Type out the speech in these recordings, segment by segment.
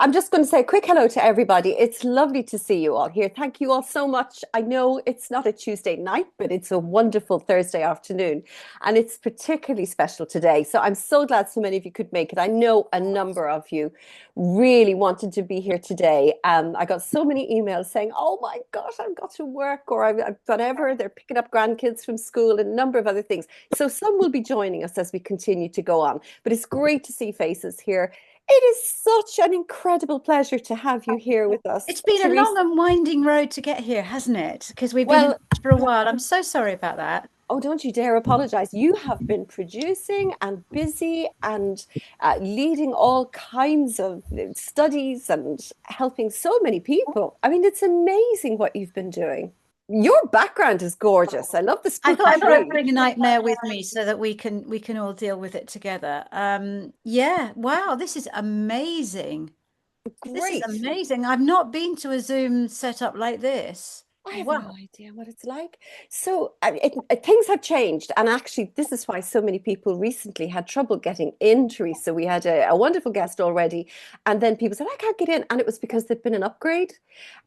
I'm just going to say a quick hello to everybody. It's lovely to see you all here. Thank you all so much. I know it's not a Tuesday night, but it's a wonderful Thursday afternoon. And it's particularly special today. So I'm so glad so many of you could make it. I know a number of you really wanted to be here today. I got so many emails saying, oh my gosh, I've got to work or I've whatever. They're picking up grandkids from school and a number of other things. So some will be joining us as we continue to go on. But it's great to see faces here. It is such an incredible pleasure to have you here with us, It's been a Theresa. long and winding road to get here, hasn't it? Because we've been in Well, touch for a while. I'm so sorry about that. oh, don't you dare apologize. You have been producing and busy and leading all kinds of studies and helping so many people. I mean, it's amazing what you've been doing. Your background is gorgeous. I love the I spooky thought I'd green. bring a nightmare with me so that we can all deal with it together. Yeah, wow, this is amazing. This is Great. amazing. I've not been to a Zoom setup like this. I have no Wow. idea what it's like. So things have changed. And actually, this is why so many people recently had trouble getting in, Teresa. We had a wonderful guest already. And then people said, I can't get in. And it was because there'd been an upgrade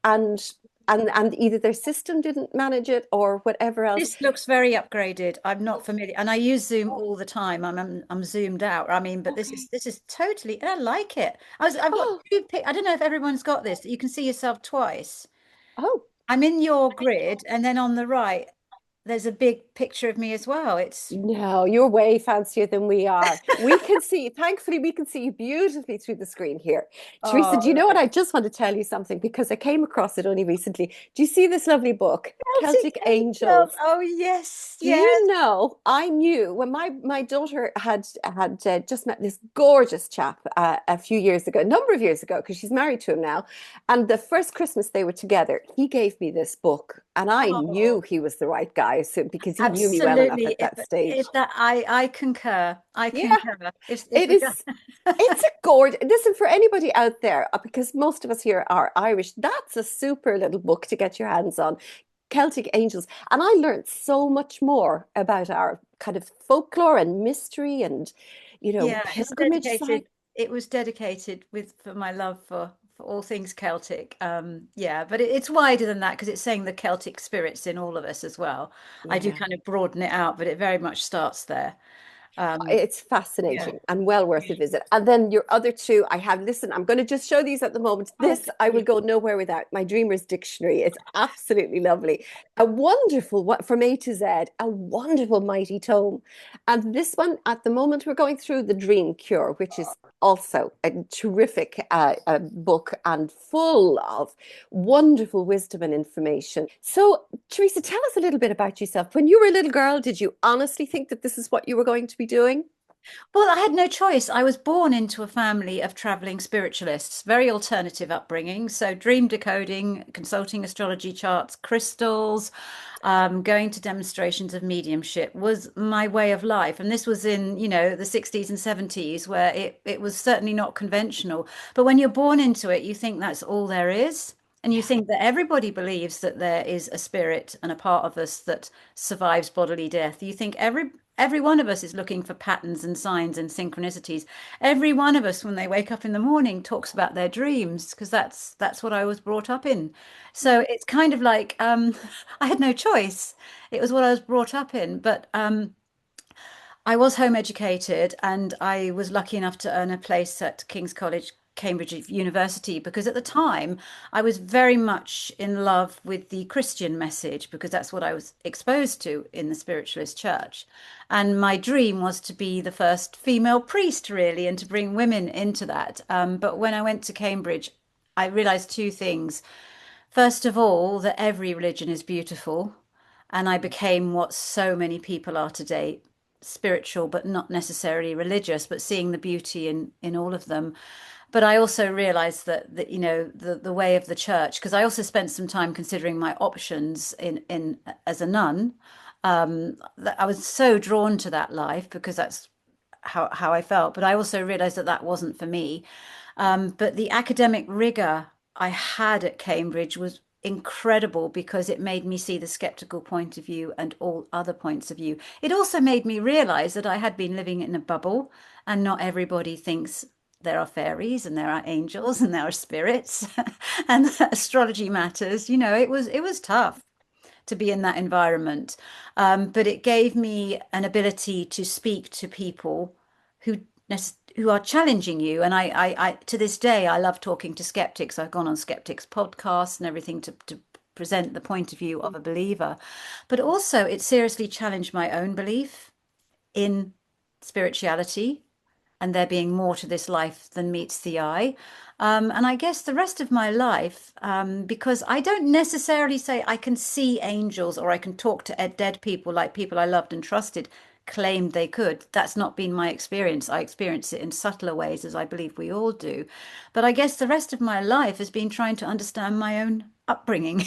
and and either their system didn't manage it or whatever else. This looks very upgraded. I'm not familiar, and I use Zoom all the time. I'm zoomed out. I mean, but this Okay. is this is totally. I like it. I've got Oh, two. I don't know if everyone's got this. You can see yourself twice. oh. I'm in your grid, and then on the right, there's a big picture of me as well. It's No, you're way fancier than we are. We can see, thankfully, we can see you beautifully through the screen here. Teresa, do you oh, know what? I just want to tell you something because I came across it only recently. Do you see this lovely book, Celtic Celtic angels. Angels? Oh yes, Do yes. you know, I knew when my daughter had just met this gorgeous chap a few years ago, a number of years ago, because she's married to him now. And the first Christmas they were together, he gave me this book, and I knew Oh, he was the right guy, so because he knew me well enough absolutely. at that stage. If that, I concur. I Yeah, concur. If it we go. is. It's a gorgeous. Listen, for anybody out there, because most of us here are Irish, that's a super little book to get your hands on. Celtic Angels. And I learned so much more about our kind of folklore and mystery and, Yeah, it's pilgrimage side. dedicated. It was dedicated with for my love for all things Celtic. Yeah, but it's wider than that because it's saying the Celtic spirits in all of us as well. I do Yeah. kind of broaden it out, but it very much starts there. Um, It's yeah. fascinating and well worth a visit. And then your other two, I have, listen, I'm going to just show these at the moment. Oh, This I will go nowhere without. My Dreamer's Dictionary. It's absolutely lovely. A wonderful, what from A to Z, a wonderful mighty tome. And this one, at the moment, we're going through The Dream Cure, which is also a terrific book and full of wonderful wisdom and information. So, Teresa, tell us a little bit about yourself. When you were a little girl, did you honestly think that this is what you were going to be doing? Well, I had no choice. I was born into a family of traveling spiritualists, very alternative upbringing. So, dream decoding, consulting astrology charts, crystals, going to demonstrations of mediumship was my way of life. And this was in, the 60s and 70s, where it was certainly not conventional. But when you're born into it, you think that's all there is. And you Yeah. think that everybody believes that there is a spirit and a part of us that survives bodily death. You think every one of us is looking for patterns and signs and synchronicities. Every one of us, when they wake up in the morning, talks about their dreams because that's what I was brought up in. So it's kind of like I had no choice. It was what I was brought up in. But I was home educated and I was lucky enough to earn a place at King's College, Cambridge University, because at the time I was very much in love with the Christian message because that's what I was exposed to in the spiritualist church. And my dream was to be the first female priest, really, and to bring women into that. But when I went to Cambridge, I realized two things. First of all, that every religion is beautiful. And I became what so many people are today, spiritual, but not necessarily religious, but seeing the beauty in all of them. But I also realized that the way of the church, because I also spent some time considering my options in as a nun. That I was so drawn to that life because that's how I felt. But I also realized that that wasn't for me. But the academic rigor I had at Cambridge was incredible because it made me see the skeptical point of view and all other points of view. It also made me realize that I had been living in a bubble and not everybody thinks there are fairies and there are angels and there are spirits and astrology matters. It was tough to be in that environment. But it gave me an ability to speak to people who who are challenging you. And I to this day, I love talking to skeptics. I've gone on skeptics podcasts and everything to present the point of view of a believer. But also, it seriously challenged my own belief in spirituality and there being more to this life than meets the eye. And I guess the rest of my life, because I don't necessarily say I can see angels or I can talk to dead people like people I loved and trusted claimed they could. That's not been my experience. I experience it in subtler ways, as I believe we all do. But I guess the rest of my life has been trying to understand my own upbringing.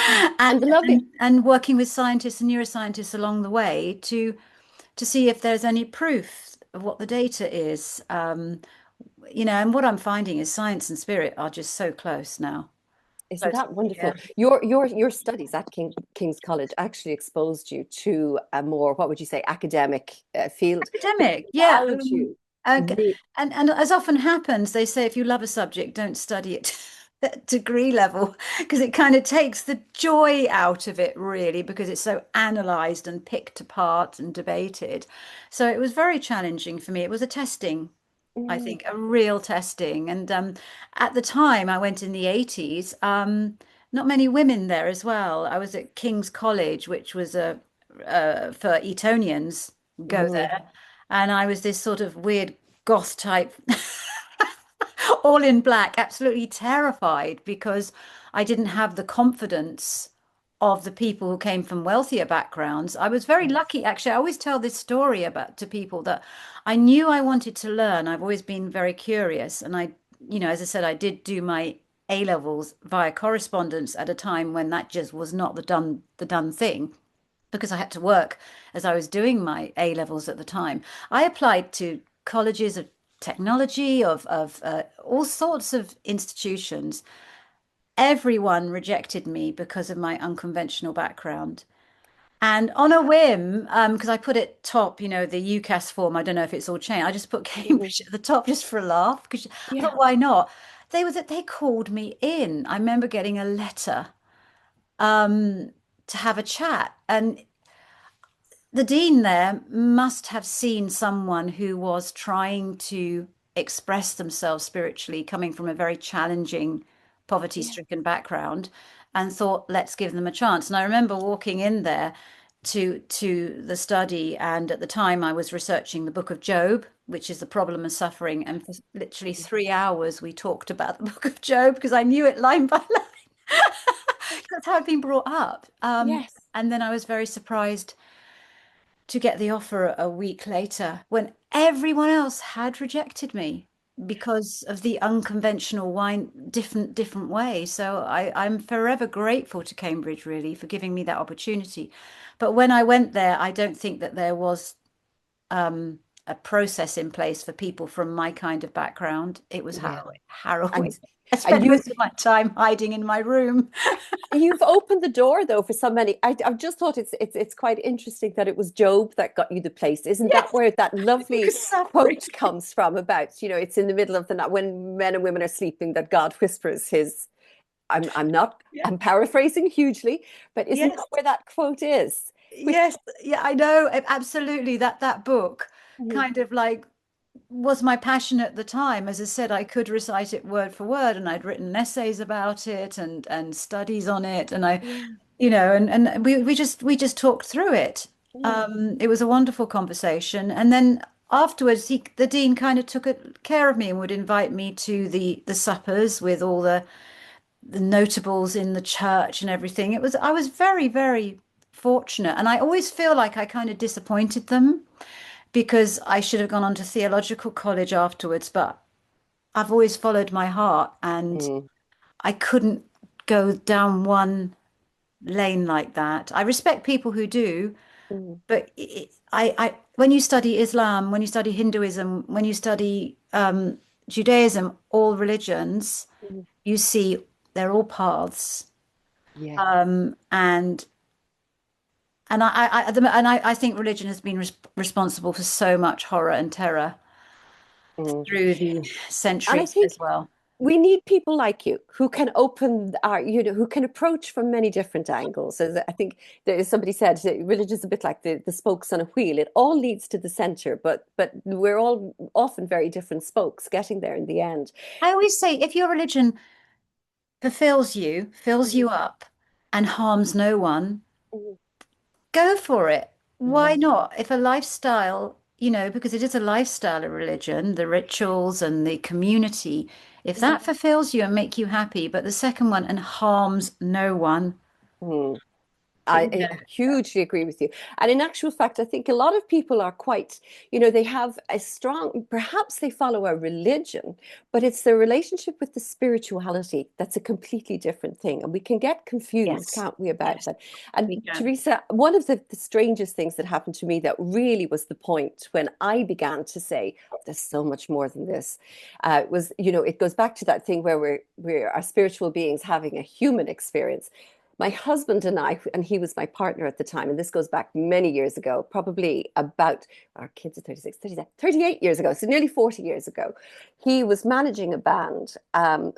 Yeah. And and, the lovely, and working with scientists and neuroscientists along the way to see if there's any proof of what the data is. And what I'm finding is science and spirit are just so close now. isn't Close that wonderful? together. Your studies at King's College actually exposed you to a more, what would you say, academic field, which Academic, yeah. allowed you Uh, re and as often happens, they say if you love a subject, don't study it at degree level because it kind of takes the joy out of it, really, because it's so analyzed and picked apart and debated. So it was very challenging for me. It was a testing. I Mm, think a real testing. And at the time, I went in the 80s. Not many women there as well. I was at King's College, which was for Etonians go mm, there, and I was this sort of weird goth type, all in black, absolutely terrified because I didn't have the confidence of the people who came from wealthier backgrounds. I was very yes. lucky, actually. I always tell this story about to people that I knew I wanted to learn. I've always been very curious, and as I said, I did do my A levels via correspondence at a time when that just was not the done thing because I had to work as I was doing my A levels at the time. I applied to colleges of technology, of all sorts of institutions. Everyone rejected me because of my unconventional background. And on a whim, because I put it top, the UCAS form, I don't know if it's all changed. I just put Mhm. Cambridge at the top just for a laugh because I Yeah. thought, why not? They called me in. I remember getting a letter um, to have a chat, and the dean there must have seen someone who was trying to express themselves spiritually, coming from a very challenging, Yeah. poverty-stricken background, and thought, let's give them a chance. And I remember walking in there to the study, and at the time I was researching the Book of Job, which is the problem of suffering. And for literally Yeah. 3 hours, we talked about the Book of Job because I knew it line by line. That's how I'd been brought up. Yes. And then I was very surprised to get the offer a week later when everyone else had rejected me because of the unconventional wine different way. So I'm forever grateful to Cambridge really for giving me that opportunity. But when I went there, I don't think that there was a process in place for people from my kind of background. It was Yeah. harrowing. And I and spent you most of my time hiding in my room. you've opened the door though for so many. I've just thought it's quite interesting that it was Job that got you the place. Isn't Yes, that where that lovely because suffering. quote comes from about, it's in the middle of the night when men and women are sleeping that God whispers his Yeah. I'm paraphrasing hugely, but isn't Yes. that where that quote is? Which Yes, yeah, I know, absolutely. That book Mhm. kind of like was my passion at the time. As I said, I could recite it word for word, and I'd written essays about it and studies on it, and Yeah. and we just talked through it. Mm. It was a wonderful conversation, and then afterwards, the dean kind of took care of me and would invite me to the suppers with all the notables in the church and everything. I was very, very fortunate. And I always feel like I kind of disappointed them because I should have gone on to theological college afterwards, but I've always followed my heart and Mm. I couldn't go down one lane like that. I respect people who do, Mm. but when you study Islam, when you study Hinduism, when you study Judaism, all religions, Mm. you see they're all paths. Yeah. And I think religion has been responsible for so much horror and terror. Mm. through the And I centuries think as well. we need people like you who can open our, who can approach from many different angles. As I think somebody said, religion is a bit like the spokes on a wheel. It all leads to the center, but we're all often very different spokes getting there in the end. I always say if your religion fulfills you, fills Mhm. you up, and harms no one, Mhm. go for it. Why Mhm. not? If a lifestyle, because it is a lifestyle, a religion, the rituals and the community, if that fulfills you and make you happy, but the second one and harms no one, Mhm. it, I hugely agree with you. And in actual fact, I think a lot of people are quite, they have a strong, perhaps they follow a religion, but it's their relationship with the spirituality that's a completely different thing. And we can get confused, yes, can't we, about yes, that? we And can. Teresa, one of the strangest things that happened to me that really was the point when I began to say, there's so much more than this, was, it goes back to that thing where we're our spiritual beings having a human experience. My husband and I, and he was my partner at the time, and this goes back many years ago, probably about our kids are 36, 37, 38 years ago, so nearly 40 years ago. He was managing a band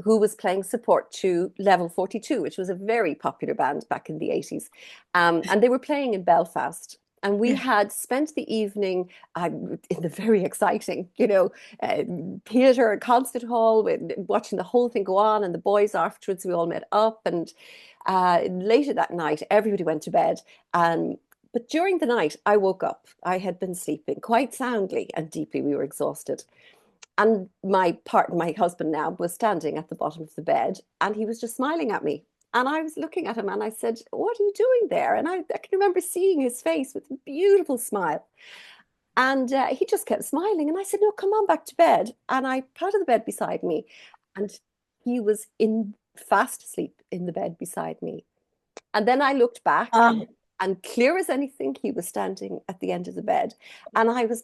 who was playing support to Level 42, which was a very popular band back in the 80s. And they were playing in Belfast. And we Yeah. had spent the evening in the very exciting, uh, theatre and concert hall, with, watching the whole thing go on. And the boys afterwards, we all met up. And later that night, everybody went to bed. But during the night, I woke up. I had been sleeping quite soundly and deeply. We were exhausted. And my husband now, was standing at the bottom of the bed and he was just smiling at me. And I was looking at him and I said, "What are you doing there?" And I can remember seeing his face with a beautiful smile. And he just kept smiling. And I said, "No, come on back to bed." And I patted the bed beside me. And he was in fast asleep in the bed beside me. And then I looked back, Um, and clear as anything, he was standing at the end of the bed. And I was,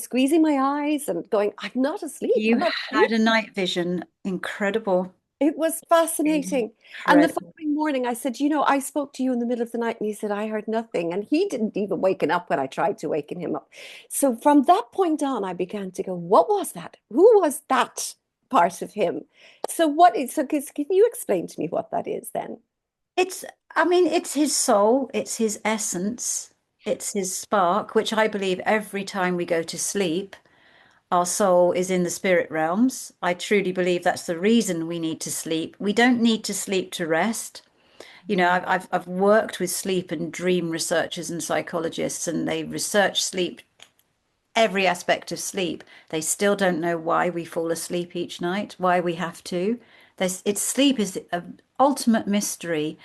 squeezing my eyes and going, "I'm not asleep. I'm you not had a sleeping." night vision. Incredible. It was fascinating. And the Incredible. following morning, I said, "I spoke to you in the middle of the night." And he said, "I heard nothing." And he didn't even waken up when I tried to waken him up. So from that point on, I began to go, what was that? Who was that part of him? So can you explain to me what that is then? It's, I mean, it's his soul, it's his essence, it's his spark, which I believe every time we go to sleep, our soul is in the spirit realms. I truly believe that's the reason we need to sleep. We don't need to sleep to rest. I've worked with sleep and dream researchers and psychologists, and they research sleep, every aspect of sleep. They still don't know why we fall asleep each night, why we have to. It's sleep is an ultimate mystery,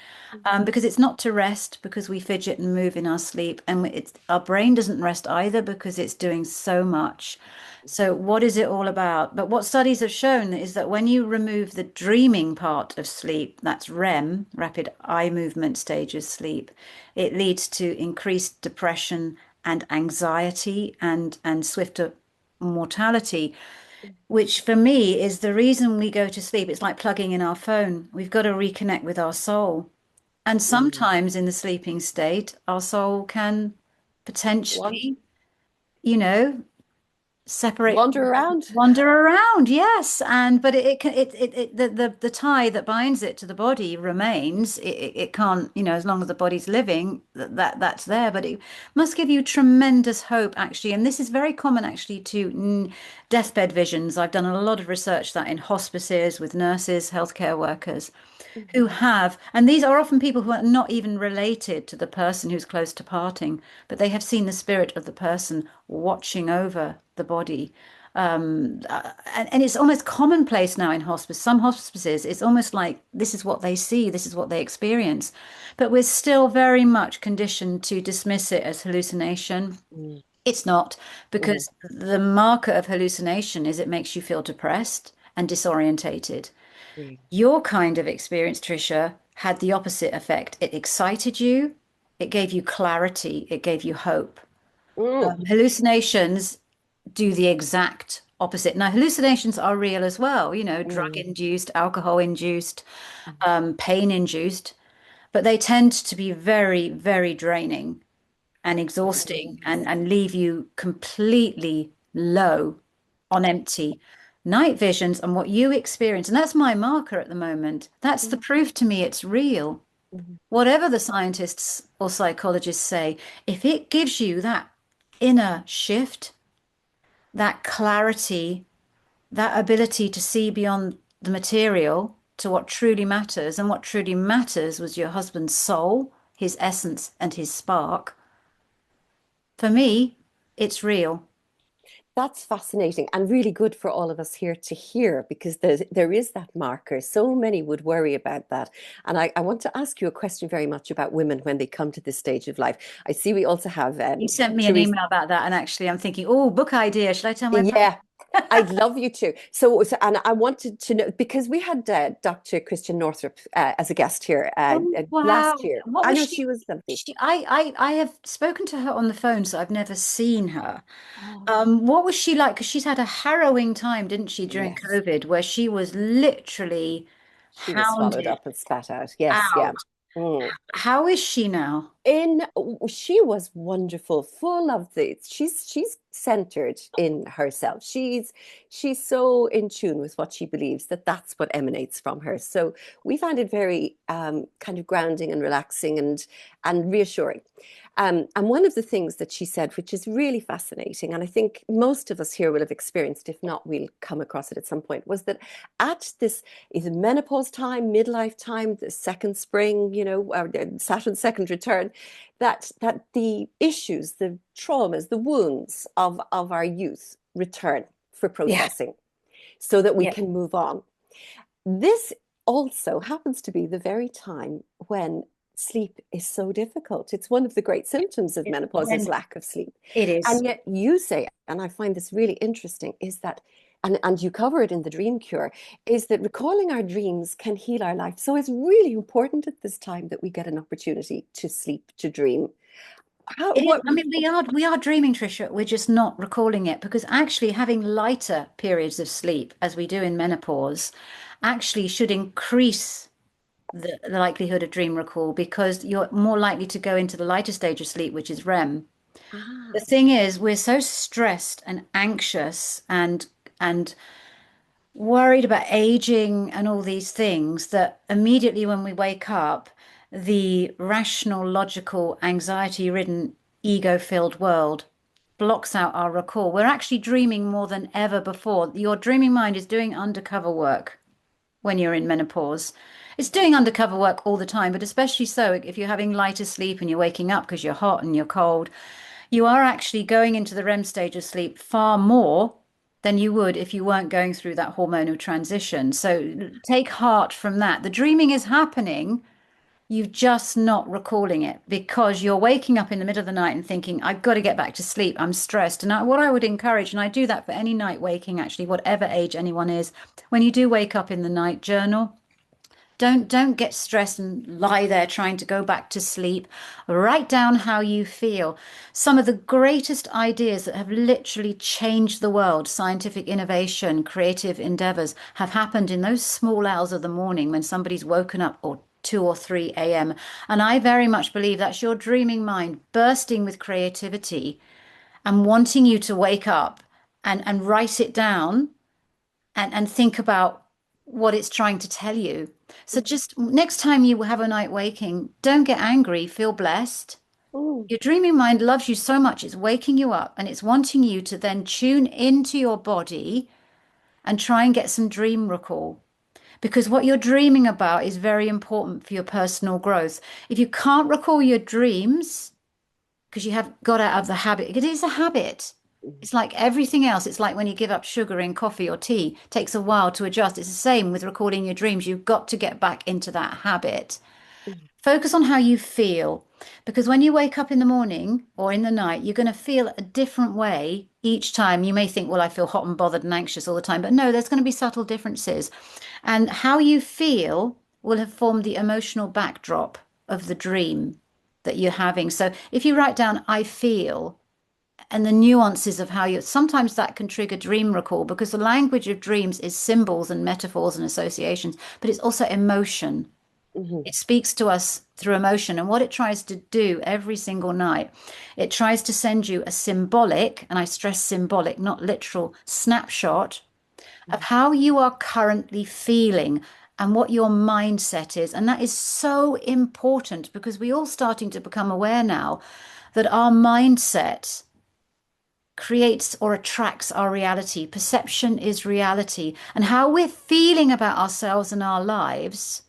because it's not to rest because we fidget and move in our sleep, and our brain doesn't rest either because it's doing so much. So what is it all about? But what studies have shown is that when you remove the dreaming part of sleep, that's REM, rapid eye movement stage of sleep, it leads to increased depression and anxiety and swifter mortality, which for me is the reason we go to sleep. It's like plugging in our phone. We've got to reconnect with our soul. And Mm. sometimes in the sleeping state, our soul can Wan- potentially, you know, separate, Wander around. wander around. Yes, and but it can the tie that binds it to the body remains. It can't, as long as the body's living, that's there. But it must give you tremendous hope, actually. And this is very common, actually, to deathbed visions. I've done a lot of research that in hospices with nurses, healthcare workers who Mhm. have, and these are often people who are not even related to the person who's close to parting, but they have seen the spirit of the person watching over the body. And it's almost commonplace now in hospice. Some hospices, it's almost like this is what they see, this is what they experience. But we're still very much conditioned to dismiss it as hallucination. Mm. It's not, Mm. because the marker of hallucination is it makes you feel depressed and disorientated. Really. Your kind of experience, Tricia, had the opposite effect. It excited you, it gave you clarity, it gave you hope. Mm. Hallucinations do the exact opposite. Now, hallucinations are real as well, drug Mm. induced, alcohol induced, pain induced, but they tend to be very, very draining and Mm. exhausting and leave you completely low. on empty. Night visions and what you experience, and that's my marker at the moment. That's the Mm, proof to me it's real. mm. Whatever the scientists or psychologists say, if it gives you that inner shift, that clarity, that ability to see beyond the material to what truly matters, and what truly matters was your husband's soul, his essence, and his spark. For me, it's real. That's fascinating and really good for all of us here to hear because there is that marker. So many would worry about that. And I want to ask you a question very much about women when they come to this stage of life. I see we also have You sent me an Theresa. email about that, and actually, I'm thinking, oh, book idea. Should I tell my Yeah, partner? I'd love you to. And I wanted to know because we had Dr. Christian Northrup as a guest here Oh, wow. last year. What I was know she? she was lovely. I have spoken to her on the phone, so I've never seen her. Oh, What was she like? Because she's had a harrowing time, didn't she, during yes. COVID, where she was literally She was swallowed hounded up and spat out. Yes, yeah. out. Mm. How is she now? In She was wonderful, full of the she's centered in herself. She's so in tune with what she believes that that's what emanates from her. So we find it very kind of grounding and relaxing and reassuring. And one of the things that she said, which is really fascinating, and I think most of us here will have experienced, if not, we'll come across it at some point, was that at this either menopause time, midlife time, the second spring, or Saturn's second return, that the issues, the traumas, the wounds of our youth return for Yeah, processing so that we yeah. can move on. This also happens to be the very time when sleep is so difficult. It's one of the great symptoms of It's menopause is horrendous. lack of sleep. It is. And yet you say, and I find this really interesting, is that, and you cover it in the Dream Cure, is that recalling our dreams can heal our life. So it's really important at this time that we get an opportunity to sleep, to dream. How, It is. what, I mean, we are dreaming, Trisha. We're just not recalling it because actually having lighter periods of sleep, as we do in menopause, actually should increase the likelihood of dream recall because you're more likely to go into the lighter stage of sleep, which is REM. The ah, thing is, we're so stressed and anxious and worried about aging and all these things that immediately when we wake up, the rational, logical, anxiety-ridden, ego-filled world blocks out our recall. We're actually dreaming more than ever before. Your dreaming mind is doing undercover work when you're in menopause. It's doing undercover work all the time, but especially so if you're having lighter sleep and you're waking up because you're hot and you're cold, you are actually going into the REM stage of sleep far more than you would if you weren't going through that hormonal transition. So take heart from that. The dreaming is happening. You're just not recalling it because you're waking up in the middle of the night and thinking, I've got to get back to sleep. I'm stressed. And what I would encourage, and I do that for any night waking, actually, whatever age anyone is, when you do wake up in the night, journal. Don't get stressed and lie there trying to go back to sleep. Write down how you feel. Some of the greatest ideas that have literally changed the world, scientific innovation, creative endeavors, have happened in those small hours of the morning when somebody's woken up or 2 or 3 a.m. And I very much believe that's your dreaming mind bursting with creativity and wanting you to wake up and write it down and think about what it's trying to tell you. So mm, just next time you have a night waking, don't get angry, feel blessed. mm, Your dreaming mind loves you so much, it's waking you up and it's wanting you to then tune into your body and try and get some dream recall. Because what you're dreaming about is very important for your personal growth. If you can't recall your dreams, because you have got out of the habit. It is a habit. mm, It's like everything else. It's like when you give up sugar in coffee or tea, it takes a while to adjust. It's the same with recording your dreams. You've got to get back into that habit. mm, Focus on how you feel because when you wake up in the morning or in the night, you're going to feel a different way each time. You may think, well, I feel hot and bothered and anxious all the time, but no, there's going to be subtle differences. And how you feel will have formed the emotional backdrop of the dream that you're having. So if you write down, I feel, and the nuances of how you sometimes that can trigger dream recall because the language of dreams is symbols and metaphors and associations, but it's also emotion. Hmm. It speaks to us through emotion. And what it tries to do every single night, it tries to send you a symbolic, and I stress symbolic, not literal, snapshot of how you are currently feeling and what your mindset is. And that is so important because we're all starting to become aware now that our mindset creates or attracts our reality. Perception is reality. And how we're feeling about ourselves and our lives,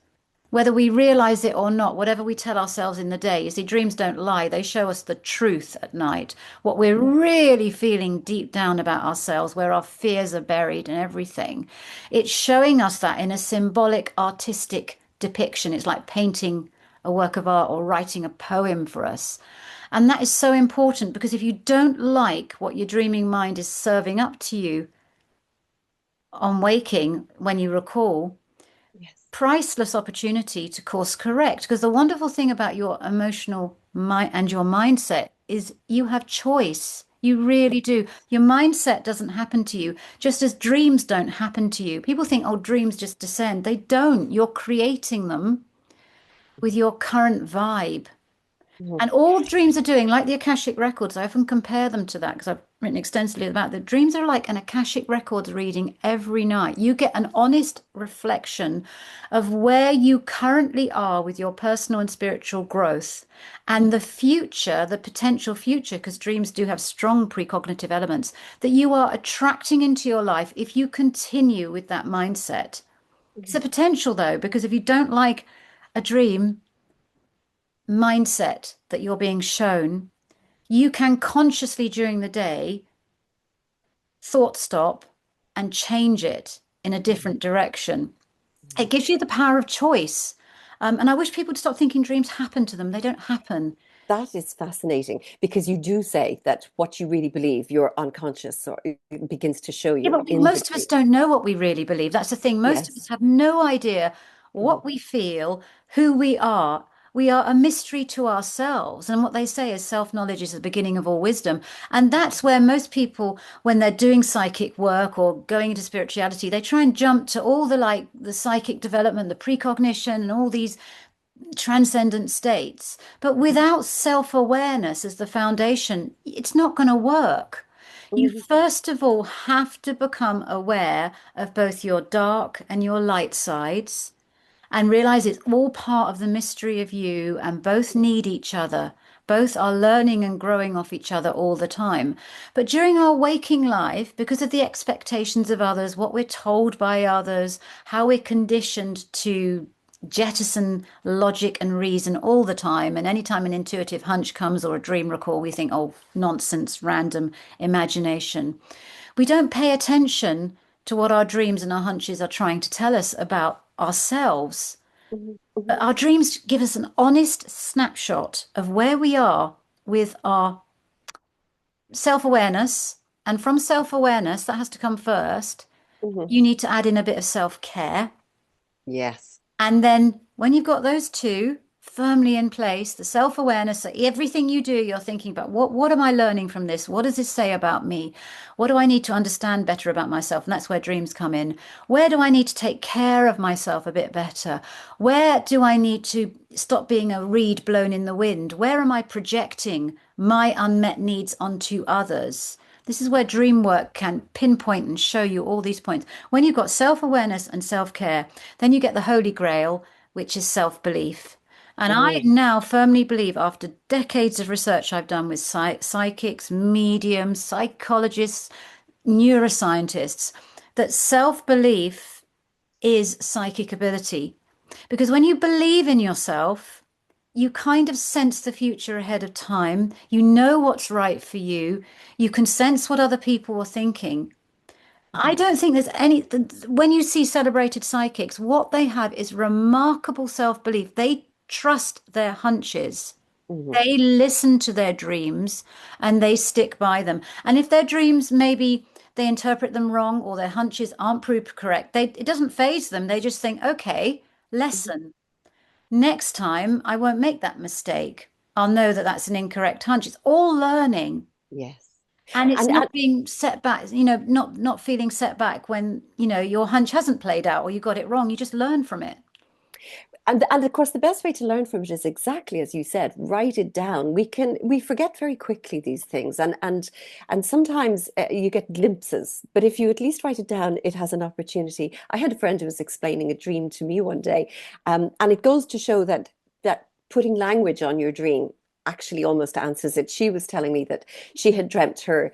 whether we realize it or not, whatever we tell ourselves in the day, you see, dreams don't lie. They show us the truth at night, what we're really feeling deep down about ourselves, where our fears are buried and everything. It's showing us that in a symbolic, artistic depiction. It's like painting a work of art or writing a poem for us. And that is so important because if you don't like what your dreaming mind is serving up to you on waking when you recall, Yes. priceless opportunity to course correct. Because the wonderful thing about your emotional mind and your mindset is you have choice. You really do. Your mindset doesn't happen to you, just as dreams don't happen to you. People think, oh, dreams just descend. They don't. You're creating them with your current vibe. Mhm. And all dreams are doing, like the Akashic records, I often compare them to that because I've written extensively about the dreams are like an Akashic records reading every night. You get an honest reflection of where you currently are with your personal and spiritual growth and the future, the potential future, because dreams do have strong precognitive elements that you are attracting into your life if you continue with that mindset. It's a Mhm. potential though, because if you don't like a dream, mindset that you're being shown, you can consciously during the day thought stop and change it in a different direction. It gives you the power of choice. And I wish people would stop thinking dreams happen to them. They don't happen. That is fascinating because you do say that what you really believe, your unconscious or it begins to show Yeah, you but in the most of us dream. don't know what we really believe. That's the thing. Most of us Yes. have no idea Mhm. what we feel, who we are. We are a mystery to ourselves. And what they say is self-knowledge is the beginning of all wisdom. And that's where most people, when they're doing psychic work or going into spirituality, they try and jump to all the like the psychic development, the precognition, and all these transcendent states. But without self-awareness as the foundation, it's not going to work. You Mhm. first of all have to become aware of both your dark and your light sides and realize it's all part of the mystery of you and both need each other. Both are learning and growing off each other all the time. But during our waking life, because of the expectations of others, what we're told by others, how we're conditioned to jettison logic and reason all the time, and anytime an intuitive hunch comes or a dream recall, we think, oh, nonsense, random imagination. We don't pay attention to what our dreams and our hunches are trying to tell us about ourselves. Mhm. Mhm. Our dreams give us an honest snapshot of where we are with our self-awareness. And from self-awareness, that has to come first. Mhm. You need to add in a bit of self-care. Yes. And then when you've got those two firmly in place, the self-awareness, that everything you do, you're thinking about what am I learning from this? What does this say about me? What do I need to understand better about myself? And that's where dreams come in. Where do I need to take care of myself a bit better? Where do I need to stop being a reed blown in the wind? Where am I projecting my unmet needs onto others? This is where dream work can pinpoint and show you all these points. When you've got self-awareness and self-care, then you get the Holy Grail, which is self-belief. And I Mhm. now firmly believe, after decades of research I've done with psychics, mediums, psychologists, neuroscientists, that self-belief is psychic ability. Because when you believe in yourself, you kind of sense the future ahead of time. You know what's right for you. You can sense what other people are thinking. I Mhm. don't think there's any, when you see celebrated psychics, what they have is remarkable self-belief. They trust their hunches. Mhm. They listen to their dreams and they stick by them. And if their dreams, maybe they interpret them wrong or their hunches aren't proved correct, it doesn't phase them. They just think, okay, Mhm. lesson. Next time, I won't make that mistake. I'll know that that's an incorrect hunch. It's all learning. Yes. And it's And not being set back, not feeling set back when, your hunch hasn't played out or you got it wrong. You just learn from it. And of course, the best way to learn from it is exactly as you said, write it down. We forget very quickly these things, and sometimes you get glimpses. But if you at least write it down, it has an opportunity. I had a friend who was explaining a dream to me one day, and it goes to show that putting language on your dream actually almost answers it. She was telling me that she had dreamt her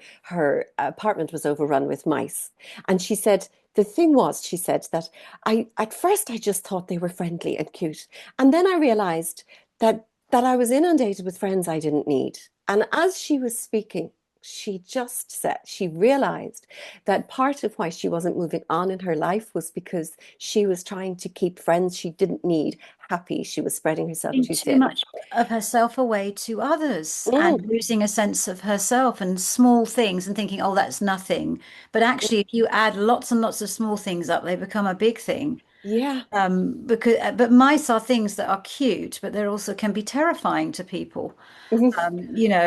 apartment was overrun with mice, and she said the thing was, she said that I at first I just thought they were friendly and cute. And then I realized that I was inundated with friends I didn't need. And as she was speaking, she just said she realized that part of why she wasn't moving on in her life was because she was trying to keep friends she didn't need happy. She was spreading herself Giving too too thin. much of herself away to others and Mm, losing a sense of herself and small things and thinking, oh, that's nothing. But actually, if you add lots and lots of small things up, they become a big thing. yeah. But mice are things that are cute, but they also can be terrifying to people. Mhm.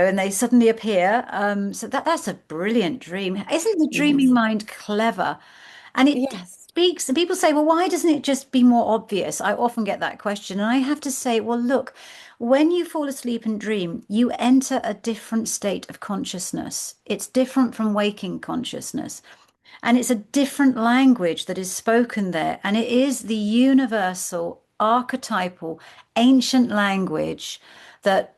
And they suddenly appear. So that's a brilliant dream. Isn't the dreaming Yes. mind clever? And it Yes. speaks, and people say, well, why doesn't it just be more obvious? I often get that question. And I have to say, well, look, when you fall asleep and dream, you enter a different state of consciousness. It's different from waking consciousness. And it's a different language that is spoken there. And it is the universal, archetypal, ancient language that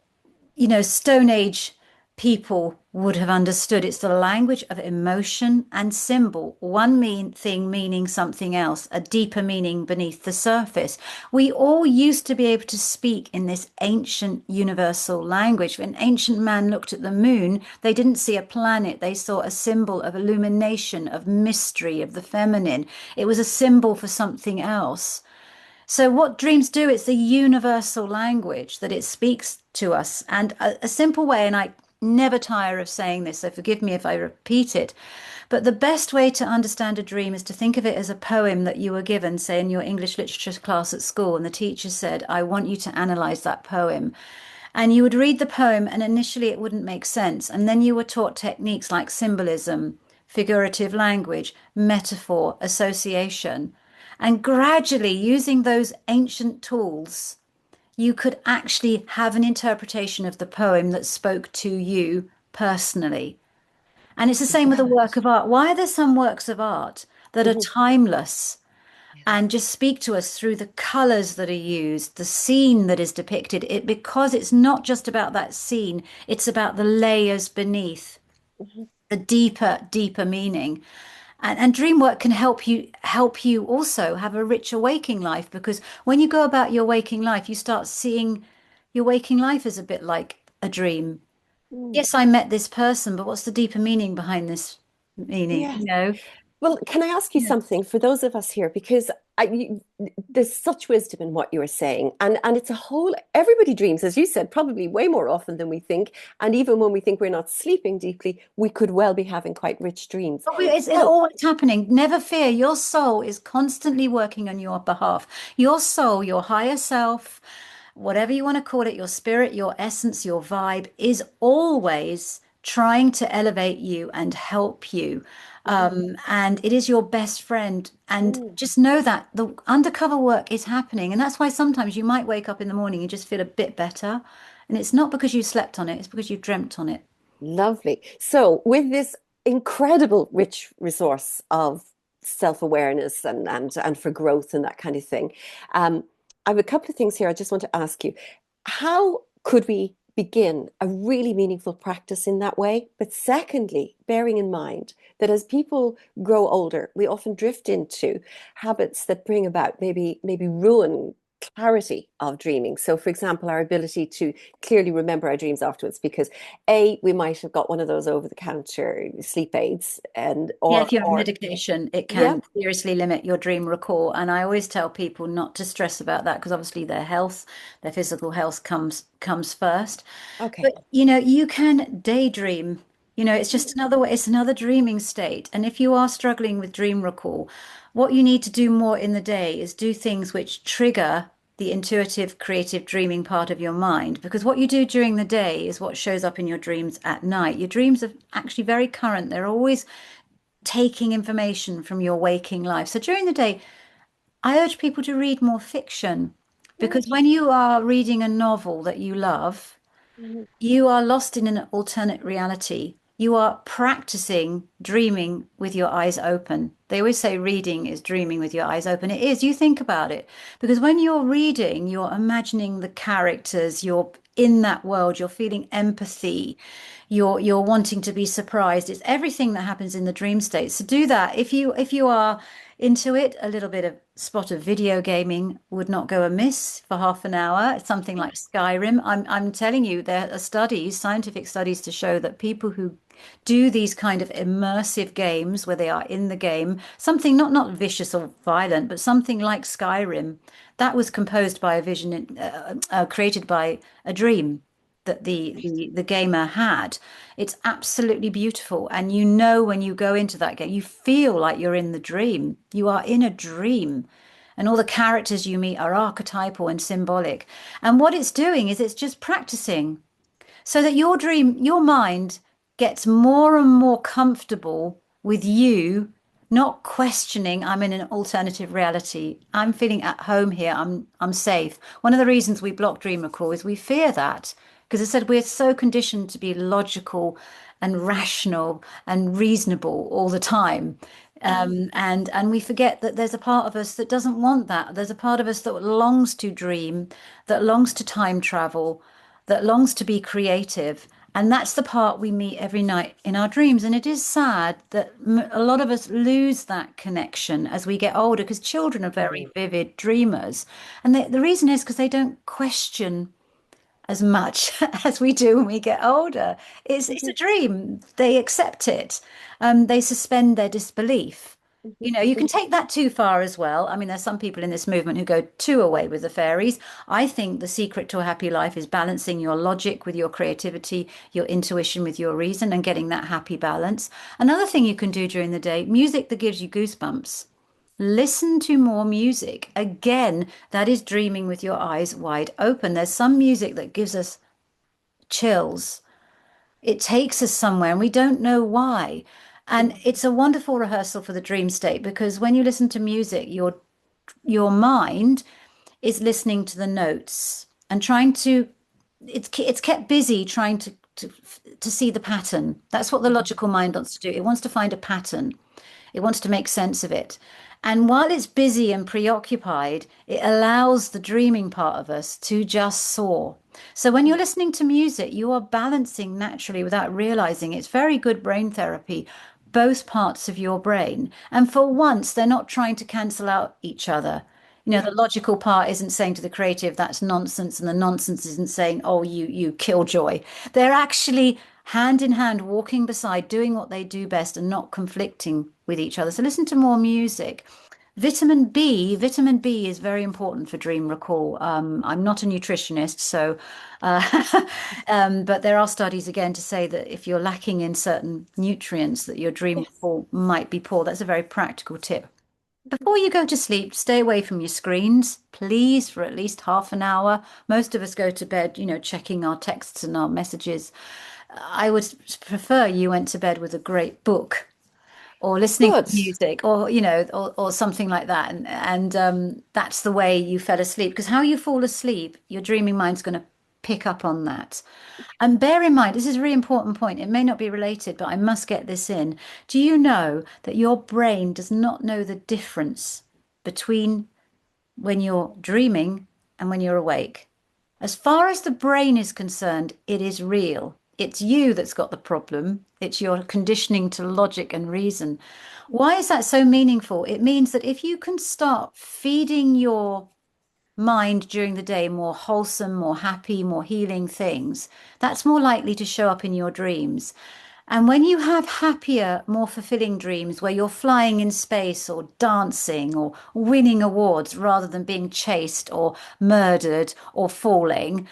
Stone Age people would have understood. It's the language of emotion and symbol, one thing meaning something else, a deeper meaning beneath the surface. We all used to be able to speak in this ancient universal language. When ancient man looked at the moon, they didn't see a planet, they saw a symbol of illumination, of mystery, of the feminine. It was a symbol for something else. So, what dreams do, it's the universal language that it speaks to us. And a simple way, and I never tire of saying this, so forgive me if I repeat it, but the best way to understand a dream is to think of it as a poem that you were given, say, in your English literature class at school, and the teacher said, I want you to analyze that poem. And you would read the poem, and initially it wouldn't make sense. And then you were taught techniques like symbolism, figurative language, metaphor, association. And gradually, using those ancient tools, you could actually have an interpretation of the poem that spoke to you personally. And it's the same with a work Right. of art. Why are there some works of art that are Mhm. timeless Yes. and just speak to us through the colors that are used, the scene that is depicted? Because it's not just about that scene, it's about the layers beneath, Mhm. the deeper meaning. And dream work can help you also have a richer waking life, because when you go about your waking life, you start seeing your waking life as a bit like a dream. Mm. Yes, I met this person, but what's the deeper meaning behind this meaning? Yes. You know? Well, can I ask you Yeah. something for those of us here? Because there's such wisdom in what you are saying, and it's a whole. Everybody dreams, as you said, probably way more often than we think. And even when we think we're not sleeping deeply, we could well be having quite rich dreams. But it's So, always happening. Never fear. Your soul is constantly working on your behalf. Your soul, your higher self, whatever you want to call it, your spirit, your essence, your vibe is always trying to elevate you and help you. mhm, And it is your best friend. And mm, just know that the undercover work is happening. And that's why sometimes you might wake up in the morning and just feel a bit better. And it's not because you slept on it, it's because you dreamt on it. lovely. So, with this incredible rich resource of self-awareness and for growth and that kind of thing, I have a couple of things here I just want to ask you. How could we begin a really meaningful practice in that way? But secondly, bearing in mind that as people grow older, we often drift into habits that bring about maybe ruin clarity of dreaming. So, for example, our ability to clearly remember our dreams afterwards, because A, we might have got one of those over-the-counter sleep aids, and Yeah, if you have or medication, it yeah, can seriously limit your dream recall. And I always tell people not to stress about that, because obviously their health, their physical health comes first. okay. But you can daydream. It's just another way, it's another dreaming state. And if you are struggling with dream recall, what you need to do more in the day is do things which trigger the intuitive, creative dreaming part of your mind. Because what you do during the day is what shows up in your dreams at night. Your dreams are actually very current. They're always taking information from your waking life. So during the day, I urge people to read more fiction. Because when you are reading a novel that you love, Mhm. you are lost in an alternate reality. You are practicing dreaming with your eyes open. They always say reading is dreaming with your eyes open. It is. You think about it. Because when you're reading, you're imagining the characters, you're in that world, you're feeling empathy, you're wanting to be surprised. It's everything that happens in the dream state. So do that. If you are into it, a little bit of spot of video gaming would not go amiss for half an hour. It's something like Skyrim. I'm telling you, there are studies, scientific studies to show that people who do these kind of immersive games where they are in the game, something not vicious or violent, but something like Skyrim, that was composed by a vision, created by a dream that the gamer had. It's absolutely beautiful. And you know, when you go into that game, you feel like you're in the dream. You are in a dream. And all the characters you meet are archetypal and symbolic. And what it's doing is it's just practicing so that your dream, your mind gets more and more comfortable with you not questioning, I'm in an alternative reality. I'm feeling at home here. I'm safe. One of the reasons we block dream recall is we fear that. Because I said we're so conditioned to be logical and rational and reasonable all the time. And we forget that there's a part of us that doesn't want that. There's a part of us that longs to dream, that longs to time travel, that longs to be creative. And that's the part we meet every night in our dreams. And it is sad that a lot of us lose that connection as we get older because children are very Mhm. vivid dreamers. And the reason is because they don't question as much as we do when we get older. It's a Mhm. dream. They accept it. They suspend their disbelief. Mhm. You know, you can Mhm. take that too far as well. I mean, there's some people in this movement who go too away with the fairies. I think the secret to a happy life is balancing your logic with your creativity, your intuition with your reason, and getting that happy balance. Another thing you can do during the day, music that gives you goosebumps. Listen to more music. Again, that is dreaming with your eyes wide open. There's some music that gives us chills. It takes us somewhere and we don't know why. And it's a wonderful rehearsal for the dream state because when you listen to music, your mind is listening to the notes and trying to it's kept busy trying to see the pattern. That's what the logical mind wants to do. It wants to find a pattern. It wants to make sense of it. And while it's busy and preoccupied, it allows the dreaming part of us to just soar. So when you're listening to music, you are balancing naturally without realizing. It's very good brain therapy, both parts of your brain. And for once, they're not trying to cancel out each other. You know, the logical part isn't saying to the creative, that's nonsense, and the nonsense isn't saying, oh, you killjoy. They're actually hand in hand, walking beside, doing what they do best and not conflicting with each other. So listen to more music. Vitamin B is very important for dream recall. I'm not a nutritionist, so, but there are studies again to say that if you're lacking in certain nutrients, that your dream Yes. recall might be poor. That's a very practical tip. Before you go to sleep, stay away from your screens, please, for at least half an hour. Most of us go to bed, checking our texts and our messages. I would prefer you went to bed with a great book or listening to Good. music or, or something like that. And that's the way you fell asleep. Because how you fall asleep, your dreaming mind's going to pick up on that. And bear in mind, this is a really important point. It may not be related, but I must get this in. Do you know that your brain does not know the difference between when you're dreaming and when you're awake? As far as the brain is concerned, it is real. It's you that's got the problem. It's your conditioning to logic and reason. Why is that so meaningful? It means that if you can start feeding your mind during the day more wholesome, more happy, more healing things, that's more likely to show up in your dreams. And when you have happier, more fulfilling dreams where you're flying in space or dancing or winning awards rather than being chased or murdered or falling,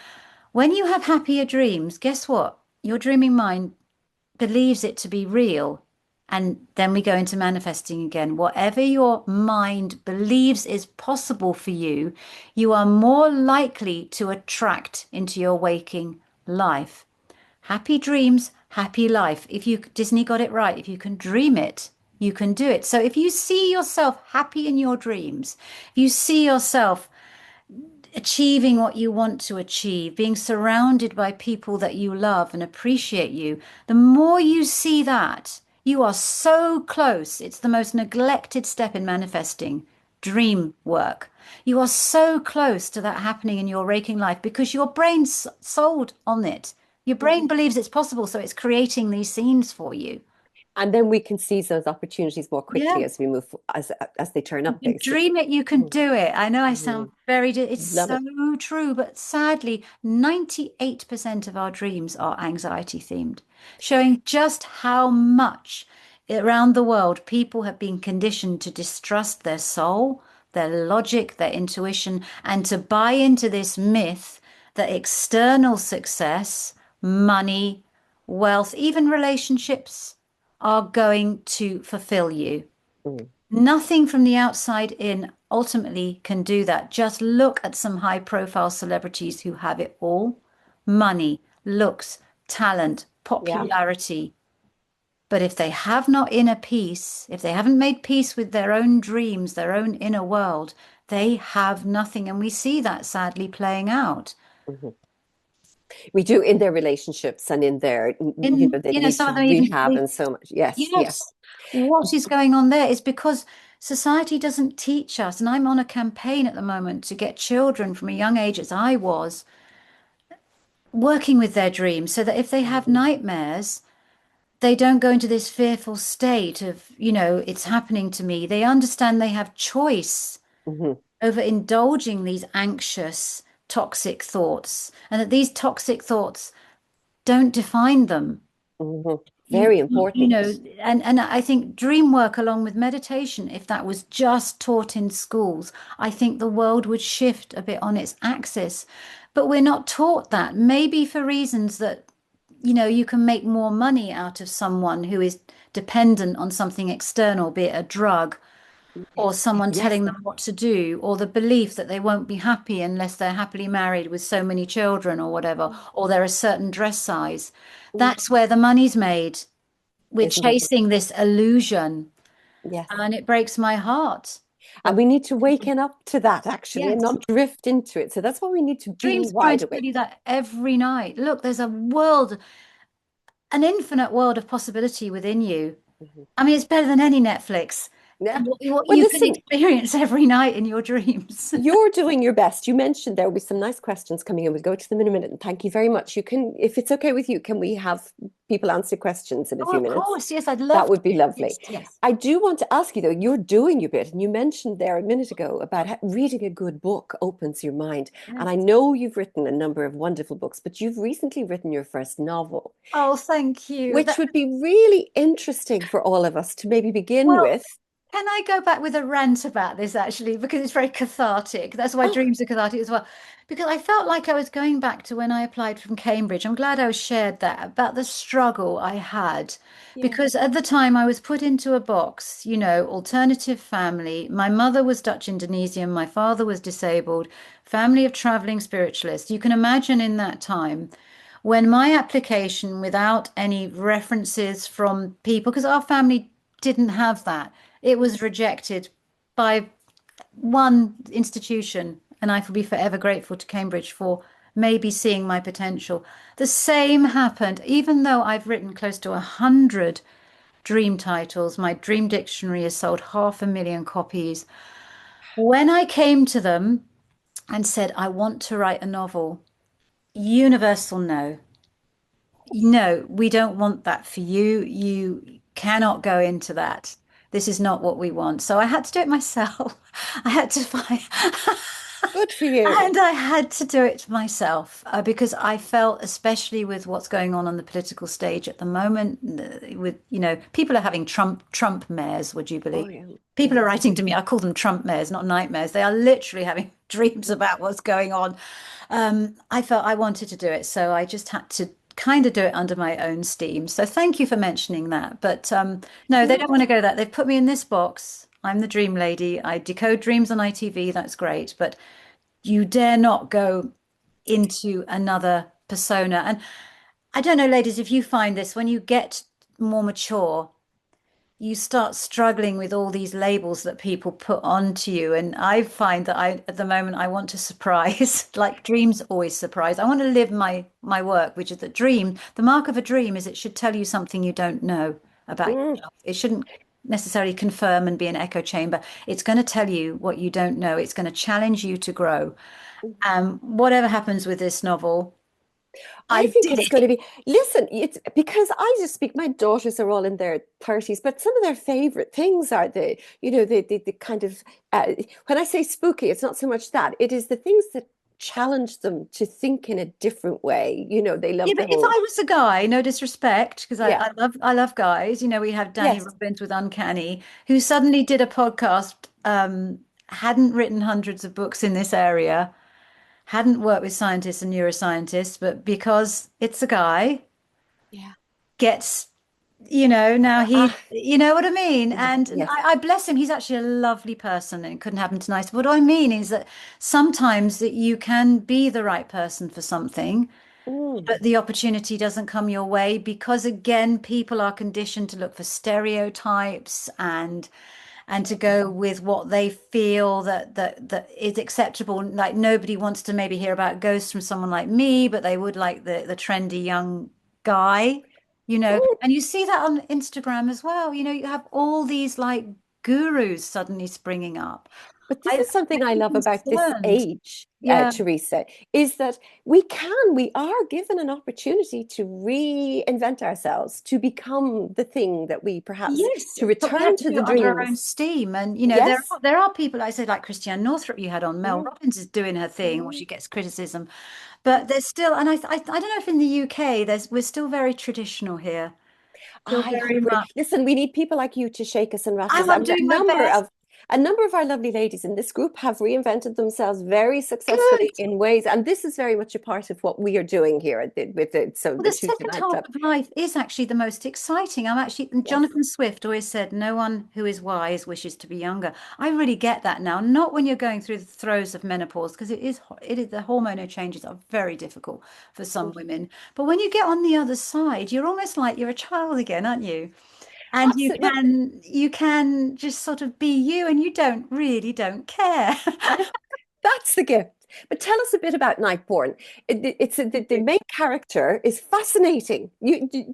when you have happier dreams, guess what? Your dreaming mind believes it to be real. And then we go into manifesting again. Whatever your mind believes is possible for you, you are more likely to attract into your waking life. Happy dreams, happy life. If you Disney got it right, if you can dream it, you can do it. So if you see yourself happy in your dreams, if you see yourself achieving what you want to achieve, being surrounded by people that you love and appreciate you, the more you see that, you are so close. It's the most neglected step in manifesting dream work. You are so close to that happening in your waking life because your brain's sold on it. Your brain Mhm. believes it's possible, so it's creating these scenes for you. And then we can seize those opportunities more Yeah. quickly as we move as they turn You up, can dream basically. it, you can Mhm. do it. I know I sound Mhm. very, it's Love so it. true, but sadly, 98% of our dreams are anxiety themed, showing just how much around the world people have been conditioned to distrust their soul, their logic, their intuition, and to buy into this myth that external success, money, wealth, even relationships are going to fulfill you. Mm. Nothing from the outside in ultimately can do that. Just look at some high profile celebrities who have it all: money, looks, talent, Yeah. popularity. But if they have not inner peace, if they haven't made peace with their own dreams, their own inner world, they have nothing. And we see that sadly playing out. Mhm. We do in their relationships and in their, In, they need some to of them even, rehab and so much. Yes, yes. yes, what is going on there is because society doesn't teach us. And I'm on a campaign at the moment to get children from a young age, as I was, working with their dreams so that if they have Mhm. nightmares, they don't go into this fearful state of, it's happening to me. They understand they have choice Mhm. over indulging these anxious, toxic thoughts, and that these toxic thoughts don't define them. Mhm. You, Very you important. know, and I think dream work along with meditation, if that was just taught in schools, I think the world would shift a bit on its axis. But we're not taught that, maybe for reasons that, you can make more money out of someone who is dependent on something external, be it a drug or Yes, someone yes. telling them what to do, or the belief that they won't be happy unless they're happily married with so many children or whatever, or they're a certain dress size. Mm. That's where the money's made. We're Isn't it? chasing this illusion, Yes. and it breaks my heart. And But we need to waken up to that actually and yes, not drift into it. So that's why we need to be dreams are trying wide to tell you awake. that every night. Look, there's a world, an infinite world of possibility within you. Mhm. I mean, it's better than any Netflix. Yeah. What Well, you can listen, experience every night in your dreams. you're doing your best. You mentioned there will be some nice questions coming in. We'll go to them in a minute. And thank you very much. You can, if it's okay with you, can we have people answer questions in a Oh, few of minutes? course. Yes, I'd That love to. would be lovely. Yes, yes. I do want to ask you though, you're doing your bit, and you mentioned there a minute ago about reading a good book opens your mind. And I Yes. know you've written a number of wonderful books, but you've recently written your first novel, Oh, thank you. which would be really interesting for all of us to maybe begin Well, with. can I go back with a rant about this actually? Because it's very cathartic. That's why Oh, dreams are cathartic as well. Because I felt like I was going back to when I applied from Cambridge. I'm glad I shared that about the struggle I had. yeah. Because at the time I was put into a box, alternative family. My mother was Dutch Indonesian, my father was disabled, family of traveling spiritualists. You can imagine in that time when my application, without any references from people, because our family didn't have that, it was rejected by one institution, and I will be forever grateful to Cambridge for maybe seeing my potential. The same happened, even though I've written close to 100 dream titles. My dream dictionary has sold 500,000 copies. When I came to them and said, I want to write a novel, universal no. No, we don't want that for you. You cannot go into that. This is not what we want. So I had to do it myself. I had to find, Good for you. and I had to do it myself because I felt, especially with what's going on the political stage at the moment, with people are having Trump mares. Would you Oh, believe? yeah. People are Yeah. writing to me. I call them Trump mares, not nightmares. They are literally having dreams about what's going on. I felt I wanted to do it, so I just had to kind of do it under my own steam. So thank you for mentioning that. But no, they No, don't want to go that. They've put me in this box. I'm the dream lady. I decode dreams on ITV. That's great. But you dare not go into another persona. And I don't know, ladies, if you find this when you get more mature, you start struggling with all these labels that people put onto you. And I find that at the moment, I want to surprise, like dreams always surprise. I want to live my work, which is the dream. The mark of a dream is it should tell you something you don't know about Mm. yourself. It shouldn't necessarily confirm and be an echo chamber. It's going to tell you what you don't know. It's going to challenge you to grow. Whatever happens with this novel, I I think did it's going to it. be, listen, it's because I just speak, my daughters are all in their 30s, but some of their favorite things are the kind of, when I say spooky, it's not so much that, it is the things that challenge them to think in a different way. They Yeah, love the but if whole, I was a guy, no disrespect, because yeah, I love guys. We have Danny yes, Robbins with Uncanny, who suddenly did a podcast, hadn't written hundreds of books in this area, hadn't worked with scientists and neuroscientists, but because it's a guy, yeah. gets, now he, Ah, you know what I mean? yes, And yes. I bless him. He's actually a lovely person and it couldn't happen tonight. What I mean is that sometimes that you can be the right person for something Mm. but the opportunity doesn't come your way because again people are conditioned to look for stereotypes and to go with what they feel that is acceptable. Like nobody wants to maybe hear about ghosts from someone like me, but they would like the trendy young guy, Mm. and you see that on Instagram as well. You have all these like gurus suddenly springing up. But this I, is something I I'm love about this concerned. age, Yeah. Theresa, is that we are given an opportunity to reinvent ourselves, to become the thing that we perhaps, Yes, to but we have return to to do the it under our own dreams. steam. And Yes. there are people I say like Christiane Northrup you had on. Mel Mm, Robbins is doing her thing, or mm, she gets criticism, but there's still, and I don't know if in the UK we're still very traditional here, still I very hope we're, much. listen, we need people like you to shake us and rattle us. I I'm mean, doing my best. a number of our lovely ladies in this group have reinvented themselves very successfully Good. in ways, and this is very much a part of what we are doing here with it. So Well, the the Tuesday second Night half Club. of life is actually the most exciting. I'm actually, and Yes. Jonathan Swift always said, no one who is wise wishes to be younger. I really get that now, not when you're going through the throes of menopause, because it is the hormonal changes are very difficult for some Mm. women. But when you get on the other side, you're almost like you're a child again, aren't you? And Absolutely. Well, you can just sort of be you and you don't care. that's the gift. But tell us a bit about Nightborn. The main character is fascinating.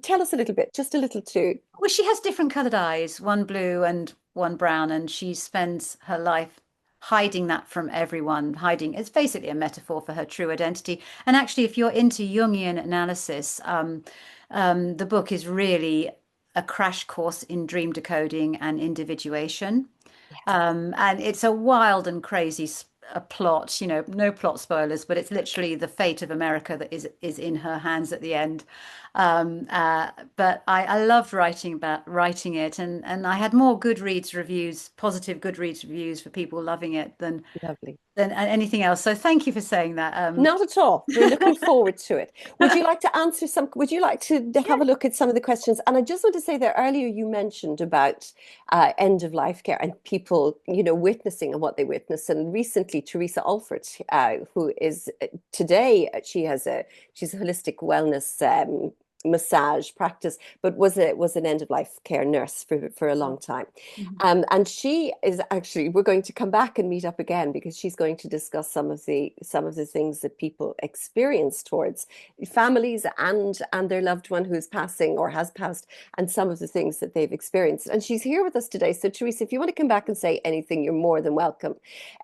Tell us a little bit, just a little too. Well, she has different colored eyes, one blue and one brown, and she spends her life hiding that from everyone. Hiding it's basically a metaphor for her true identity. And actually, if you're into Jungian analysis, the book is really a crash course in dream decoding and individuation. Yes. And it's a wild and crazy a plot, no plot spoilers, but it's literally the fate of America that is in her hands at the end. But I loved writing it, and I had more Goodreads reviews, positive Goodreads reviews for people loving it Lovely. than anything else. So thank you for saying that. Not at all. We're looking forward to it. Would you like to Yeah, have a look at some of the questions? And I just want to say that earlier you mentioned about end of life care and people, witnessing and what they witness. And recently, Theresa Alford, who is today, she's a holistic wellness massage practice, but was an end of life care nurse for a long time. mhm. And she is actually, we're going to come back and meet up again because she's going to discuss some of the things that people experience towards families and their loved one who's passing or has passed, and some of the things that they've experienced. And she's here with us today. So Theresa, if you want to come back and say anything, you're more than welcome.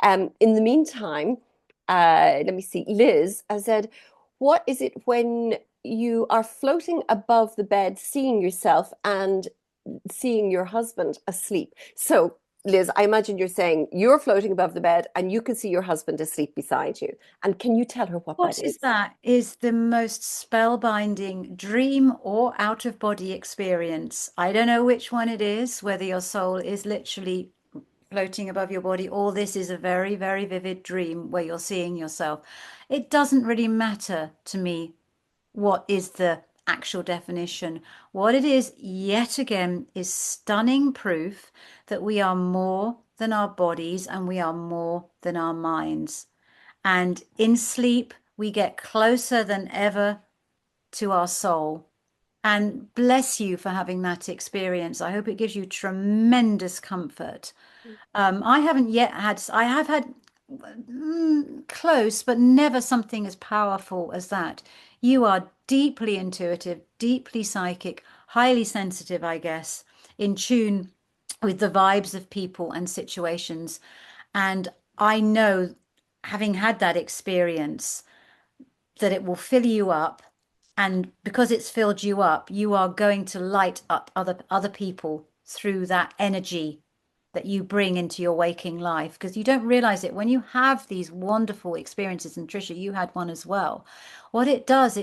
In the meantime, let me see. Liz has said, "What is it when you are floating above the bed, seeing yourself and seeing your husband asleep?" So, Liz, I imagine you're saying you're floating above the bed and you can see your husband asleep beside you. And can you tell her what that What is is? that? Is the most spellbinding dream or out of body experience. I don't know which one it is, whether your soul is literally floating above your body, or this is a very, very vivid dream where you're seeing yourself. It doesn't really matter to me what is the actual definition. What it is, yet again, is stunning proof that we are more than our bodies and we are more than our minds. And in sleep, we get closer than ever to our soul. And bless you for having that experience. I hope it gives you tremendous comfort. I haven't yet had, I have had close, but never something as powerful as that. You are deeply intuitive, deeply psychic, highly sensitive, I guess, in tune with the vibes of people and situations. And I know, having had that experience, that it will fill you up. And because it's filled you up, you are going to light up other people through that energy that you bring into your waking life, because you don't realize it when you have these wonderful experiences. And Trisha, you had one as well. What it does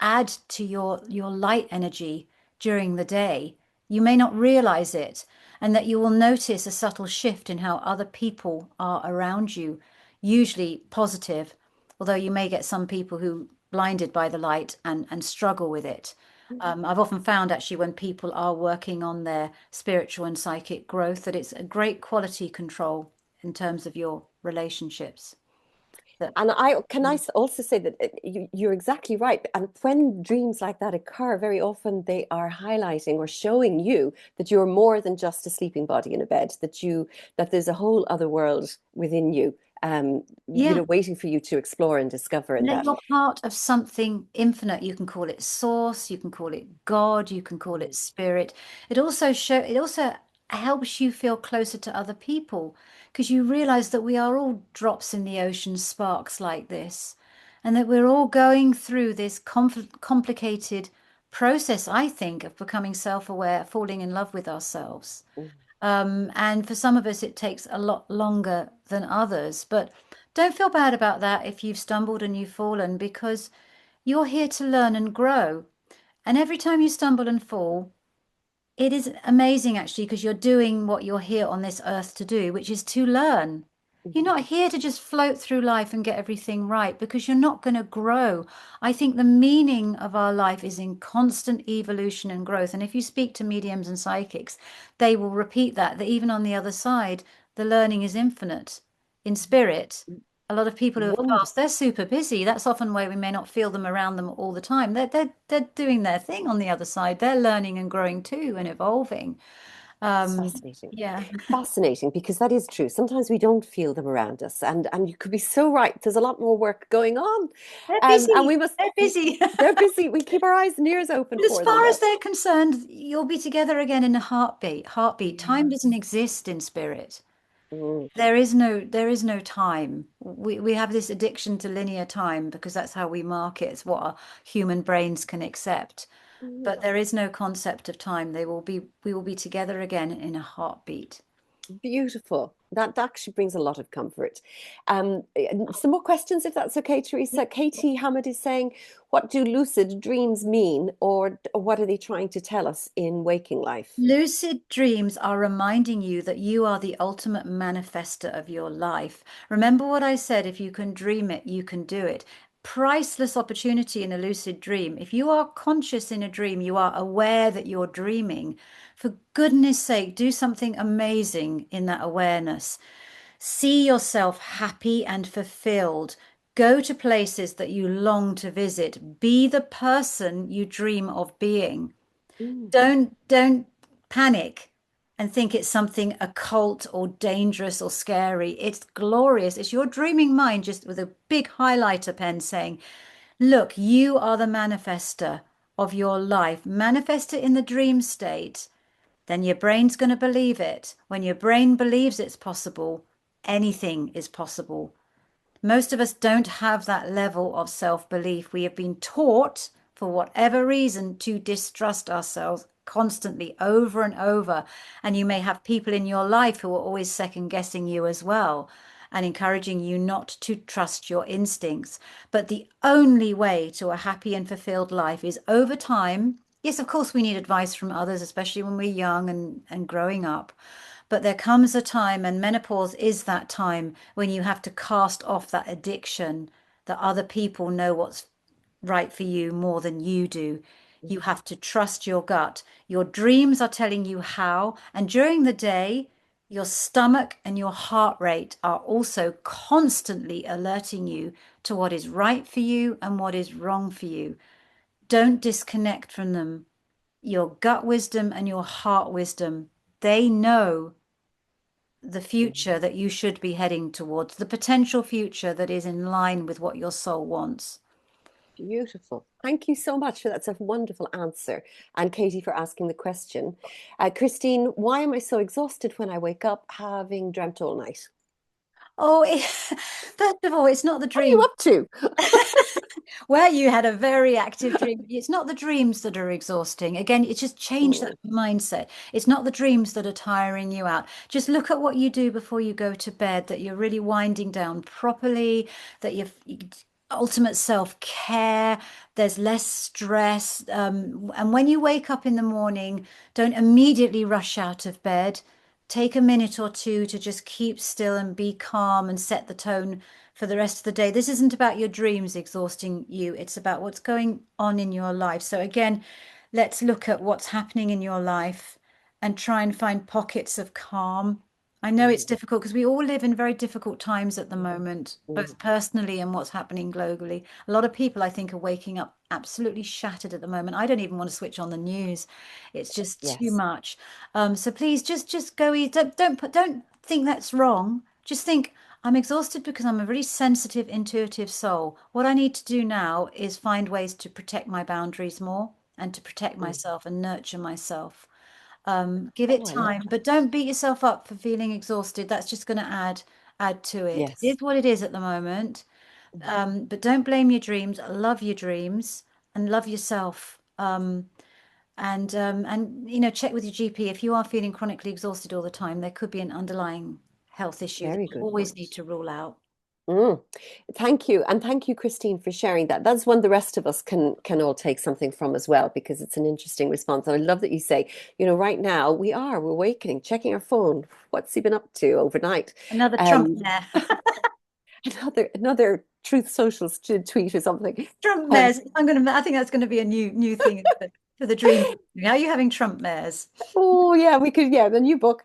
add to your light energy during the day. You may not realize it, and that you will notice a subtle shift in how other people are around you, usually positive, although you may get some people who blinded by the light and struggle with it. I've often found actually when people are working on their spiritual and psychic growth that it's a great quality control in terms of your relationships. That And I can also say that you're exactly right. And when dreams like that occur, very often they are highlighting or showing you that you're more than just a sleeping body in a bed, that there's a whole other world within you, yeah, waiting for you to explore and discover in that that. you're part of something infinite. You can call it source, you can call it God, you can call it spirit. It also helps you feel closer to other people, because you realize that we are all drops in the ocean, sparks like this, and that we're all going through this complicated process, I think, of becoming self-aware, falling in love with ourselves. Mm. And for some of us, it takes a lot longer than others. But don't feel bad about that if you've stumbled and you've fallen, because you're here to learn and grow. And every time you stumble and fall, it is amazing actually, because you're doing what you're here on this earth to do, which is to learn. You're Mhm. not here to just float through life and get everything right, because you're not going to grow. I think the meaning of our life is in constant evolution and growth. And if you speak to mediums and psychics, they will repeat that even on the other side, the learning is infinite. In spirit, a lot of people who have passed, Wonderful. they're super busy. That's often why we may not feel them around them all the time. They're doing their thing on the other side. They're learning and growing too and evolving. It's Um, fascinating. yeah, Fascinating, because that is true. Sometimes we don't feel them around us, and you could be so right. There's a lot more work going on, they're and busy. we must. They're busy. They're busy. We keep our eyes and ears open But as for them, far as though. they're concerned, you'll be together again in a heartbeat. Heartbeat. Time Yeah. doesn't exist in spirit. Mm. There is no time. We have this addiction to linear time because that's how we mark it. It's what our human brains can accept. Mm. But there is no concept of time. We will be together again in a heartbeat. Beautiful. That actually brings a lot of comfort. Some more questions, if that's okay, Teresa. Katie Hamid is saying, "What do lucid dreams mean, or what are they trying to tell us in waking life?" Lucid dreams are reminding you that you are the ultimate manifester of your life. Remember what I said, if you can dream it, you can do it. Priceless opportunity in a lucid dream. If you are conscious in a dream, you are aware that you're dreaming. For goodness sake, do something amazing in that awareness. See yourself happy and fulfilled. Go to places that you long to visit. Be the person you dream of being. Mm. Don't panic and think it's something occult or dangerous or scary. It's glorious. It's your dreaming mind just with a big highlighter pen saying, look, you are the manifester of your life. Manifest it in the dream state. Then your brain's going to believe it. When your brain believes it's possible, anything is possible. Most of us don't have that level of self-belief. We have been taught, for whatever reason, to distrust ourselves constantly over and over. And you may have people in your life who are always second guessing you as well and encouraging you not to trust your instincts. But the only way to a happy and fulfilled life is over time. Yes, of course, we need advice from others, especially when we're young and growing up. But there comes a time, and menopause is that time when you have to cast off that addiction that other people know what's right for you more than you do. You have to trust your gut. Your dreams are telling you how. And during the day, your stomach and your heart rate are also constantly alerting you to what is right for you and what is wrong for you. Don't disconnect from them. your gut wisdom and your heart wisdom, they know the future Mhm. that you should be heading towards, the potential future that is in line with what your soul wants. Beautiful. Thank you so much for that. That's a wonderful answer. And Katie for asking the question. Christine, why am I so exhausted when I wake up having dreamt all night? Oh, first of all, it's not the What are you dream. up to? Where you had a very active dream. It's not the dreams that are exhausting. Again, it's just change Mm, that mindset. It's not the dreams that are tiring you out. Just look at what you do before you go to bed, that you're really winding down properly, that you've ultimate self-care, there's less stress. And when you wake up in the morning, don't immediately rush out of bed. Take a minute or two to just keep still and be calm and set the tone for the rest of the day. This isn't about your dreams exhausting you, it's about what's going on in your life. So, again, let's look at what's happening in your life and try and find pockets of calm. I know it's mm, difficult because we all live in very difficult times at the moment, mm. both personally and what's happening globally. A lot of people, I think, are waking up absolutely shattered at the moment. I don't even want to switch on the news. It's just too Yes. much. So please just go easy. Don't think that's wrong. Just think I'm exhausted because I'm a really sensitive, intuitive soul. What I need to do now is find ways to protect my boundaries more and to protect Mm. myself and nurture myself. Give it Oh, I love time, that. but don't beat yourself up for feeling exhausted. That's just going to add to it. It Yes. is what it is at the moment. Mhm. But don't blame your dreams. Love your dreams and love yourself. And check with your GP if you are feeling chronically exhausted all the time. There could be an underlying health issue that Very you good always need point. to rule out. Mm. Thank you. And thank you, Christine, for sharing that. That's one the rest of us can all take something from as well, because it's an interesting response. And I love that you say, right now we're awakening, checking our phone. What's he been up to overnight? Another Trump Um, mayor. another Truth Social tweet or something. Trump Um, mayors. I think that's gonna be a new thing for the dream. How are you having Trump mayors? oh yeah, we could, yeah, the new book.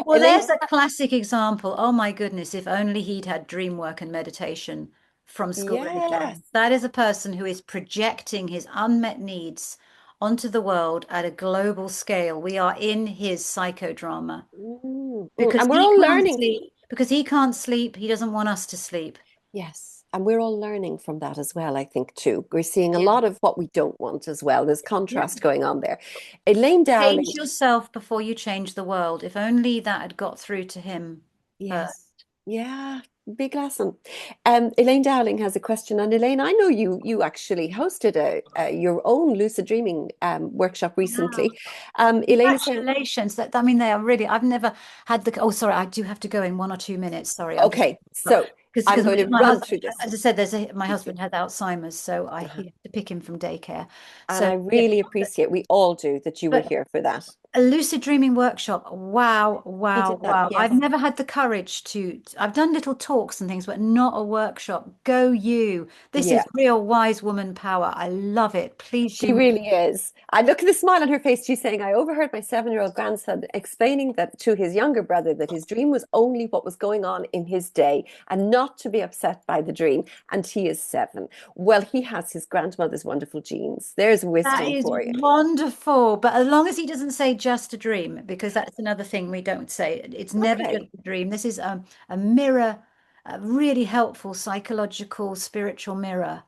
Well, Elaine, there's a classic example. Oh my goodness, if only he'd had dream work and meditation from school age yes. on. That is a person who is projecting his unmet needs onto the world at a global scale. We are in his psychodrama Mm, mm. because And we're he all can't learning. sleep. Because he can't sleep, he doesn't want us to sleep. Yes. And we're all learning from that as well, I think, too. We're seeing a Yeah. lot of what we don't want as well. There's Yeah. contrast going on there. Elaine Change Dowling, yourself before you change the world. If only that had got through to him yes. first. Yeah, big lesson. Elaine Dowling has a question. And Elaine, I know you actually hosted your own lucid dreaming workshop Wow. recently. Elaine is saying, Congratulations. That I mean, they are really. I've never had the. Oh, sorry, I do have to go in 1 or 2 minutes. Sorry, I'm just okay, so I'm because going to my run husband, through this. as I said, my Please do. husband has Alzheimer's, so I Uh-huh. he have to pick him from daycare. And So I yeah, really appreciate, we all do, that you were but here for that. a lucid dreaming workshop. Wow, He wow, did that, wow. I've yes. never had the courage to. I've done little talks and things, but not a workshop. Go you. This is Yeah. real wise woman power. I love it. Please do She more. really is. I look at the smile on her face. She's saying, I overheard my 7-year-old grandson explaining that to his younger brother that his dream was only what was going on in his day and not to be upset by the dream. And he is 7. Well, he has his grandmother's wonderful genes. There's That wisdom is for you. wonderful. But as long as he doesn't say just a dream, because that's another thing we don't say. It's never just Okay. a dream. This is a mirror, a really helpful psychological, spiritual mirror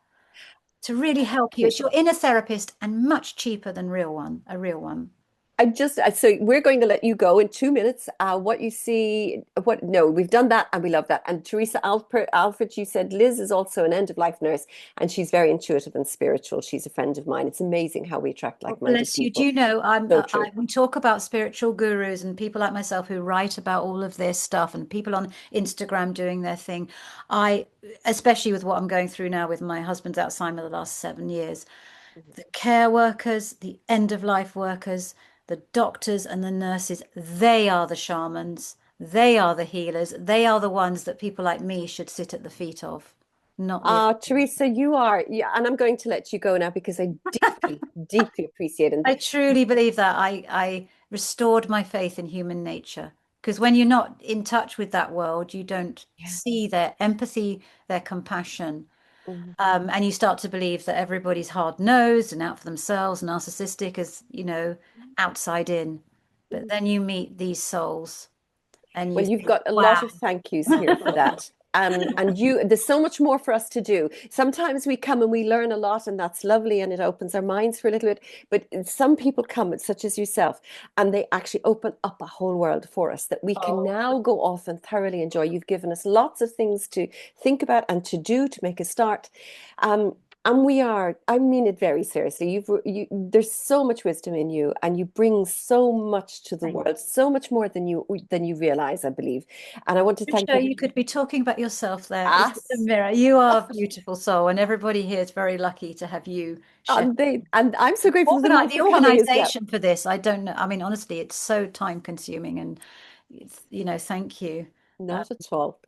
to really help Thank you. you. It's your inner therapist and much cheaper than a real one. So we're going to let you go in 2 minutes. What you see, no, we've done that and we love that. And Alfred, you said Liz is also an end of life nurse and she's very intuitive and spiritual. She's a friend of mine. It's amazing how we attract Oh, like-minded bless you. Do people. you know, So true. we talk about spiritual gurus and people like myself who write about all of this stuff and people on Instagram doing their thing. I, especially with what I'm going through now with my husband's Alzheimer the last 7 years, Mhm. the care workers, the end of life workers, the doctors and the nurses, they are the shamans. They are the healers. They are the ones that people like me should sit at the feet of, not the. Theresa, you are, yeah, and I'm going to let you go now because I deeply, deeply appreciate it. I truly believe that I restored my faith in human nature because when you're not in touch with that world, you don't Yeah. see their empathy, their compassion. Mhm. And you start to believe that everybody's hard-nosed and out for themselves, narcissistic as, outside in. But Mhm. then you meet these souls and you Well, you've think, got a lot wow. of thank yous here for that. And there's so much more for us to do. Sometimes we come and we learn a lot, and that's lovely, and it opens our minds for a little bit. But some people come, such as yourself, and they actually open up a whole world for us that we can Oh, now go off and thoroughly enjoy. You've given us lots of things to think about and to do to make a start. Um, and we are, I mean it very seriously. There's so much wisdom in you, and you bring so much to the thank world, so much more than you realize, I believe. And I want to you. thank Sure, you. you could be talking about yourself there. Is it a Us, mirror? You are a beautiful soul, and everybody here is very lucky to have you share. and I'm so grateful to them all The for coming as well. organization for this, I don't know. I mean, honestly, it's so time consuming and thank you. Not at all.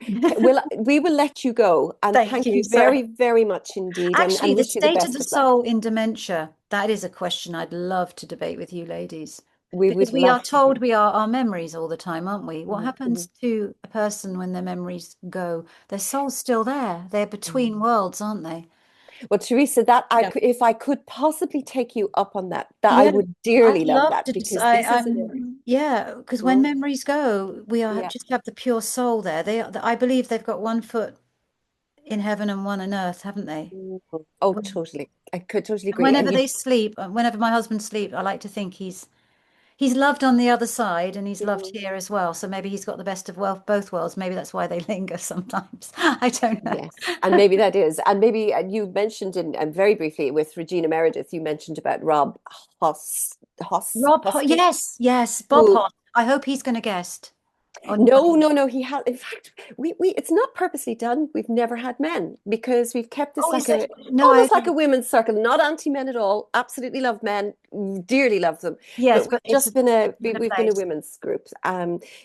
We will let you go, and Thank thank you. you So very, very much indeed, actually, and the wish you the state of best the of luck. soul in dementia, that is a question I'd love to debate with you ladies. We Because would we are love to told hear. we are our memories all the time, aren't we? What Mhm, happens mhm, to a person when their memories go? Their soul's still there. They're mhm. between worlds, aren't they? Well, Teresa, that Yeah. if I could possibly take you up on that I Yeah, would I'd dearly love love that to just because this is an area. yeah, because when Mm, memories go, we are yeah. just have the pure soul there. I believe they've got one foot in heaven and one on earth, haven't they? Mhm. Oh, When- totally. I could totally And agree. And whenever you, they sleep, whenever my husband sleeps, I like to think he's loved on the other side and he's loved Mhm. here as well. So maybe he's got the best of both worlds. Maybe that's why they linger sometimes. I don't know. Yes, and maybe that is, and maybe you mentioned and very briefly with Regina Meredith, you mentioned about Rob Hoskey, Yes, yes, Bob who Hott. I hope he's going to guest on no, no, no. He has. In fact, we. It's not purposely done. We've never had men because we've kept this Oh, is like it? a No, I almost like agree. a women's circle. Not anti-men at all. Absolutely love men. Dearly love them. Yes, But but we've just been a it's a we've been a place. women's group.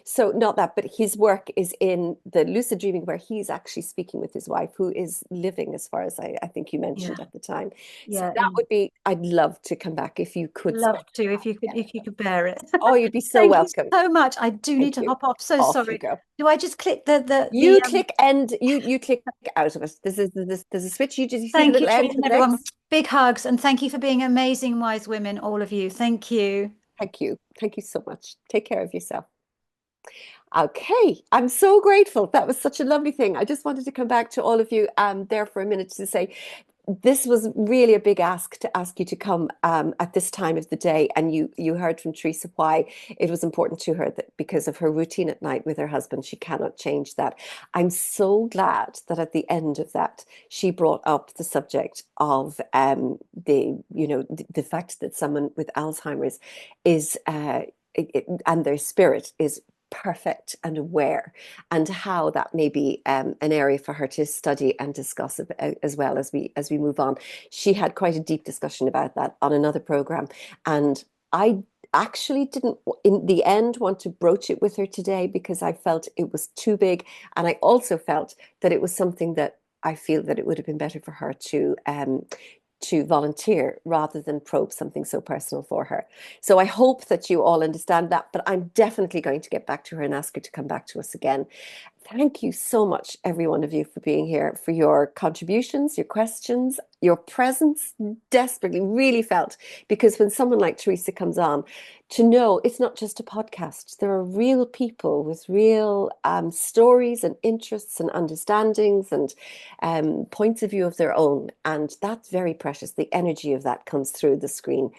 So not that, but his work is in the lucid dreaming, where he's actually speaking with his wife, who is living, as far as I think you Yeah, mentioned at the time. So yeah. that would be. I'd love to come back if you could Love spend to time again. if you could bear it. Oh, you'd be so Thank you welcome. so much. I do need Thank to you. hop off. So Off you sorry. go. Do I just click the You click end. You click out of it. There's a switch. You just see the thank you, little end Teresa with and an everyone. X. Big hugs and thank you for being amazing, wise women, all of you. Thank you. Thank you. Thank you so much. Take care of yourself. Okay, I'm so grateful. That was such a lovely thing. I just wanted to come back to all of you there for a minute to say this was really a big ask to ask you to come at this time of the day. And you heard from Theresa why it was important to her that because of her routine at night with her husband, she cannot change that. I'm so glad that at the end of that, she brought up the subject of the fact that someone with Alzheimer's is and their spirit is perfect and aware, and how that may be an area for her to study and discuss as well as we move on. She had quite a deep discussion about that on another program, and I actually didn't in the end want to broach it with her today because I felt it was too big, and I also felt that it was something that I feel that it would have been better for her to volunteer rather than probe something so personal for her. So I hope that you all understand that, but I'm definitely going to get back to her and ask her to come back to us again. Thank you so much, every one of you, for being here, for your contributions, your questions, your presence. Desperately, really felt because when someone like Theresa comes on, to know it's not just a podcast. There are real people with real stories and interests and understandings and points of view of their own, and that's very precious. The energy of that comes through the screen.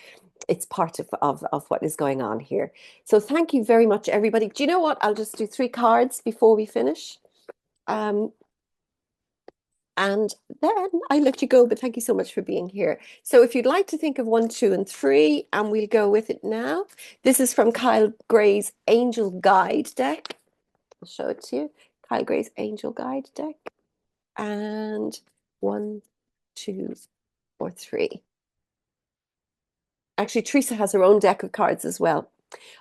It's part of what is going on here. So thank you very much, everybody. Do you know what? I'll just do three cards before we finish. Um, and then I let you go, but thank you so much for being here. So if you'd like to think of 1, 2, and 3, and we'll go with it now. This is from Kyle Gray's Angel Guide deck. I'll show it to you. Kyle Gray's Angel Guide deck. And 1, 2, or 3. Actually, Theresa has her own deck of cards as well.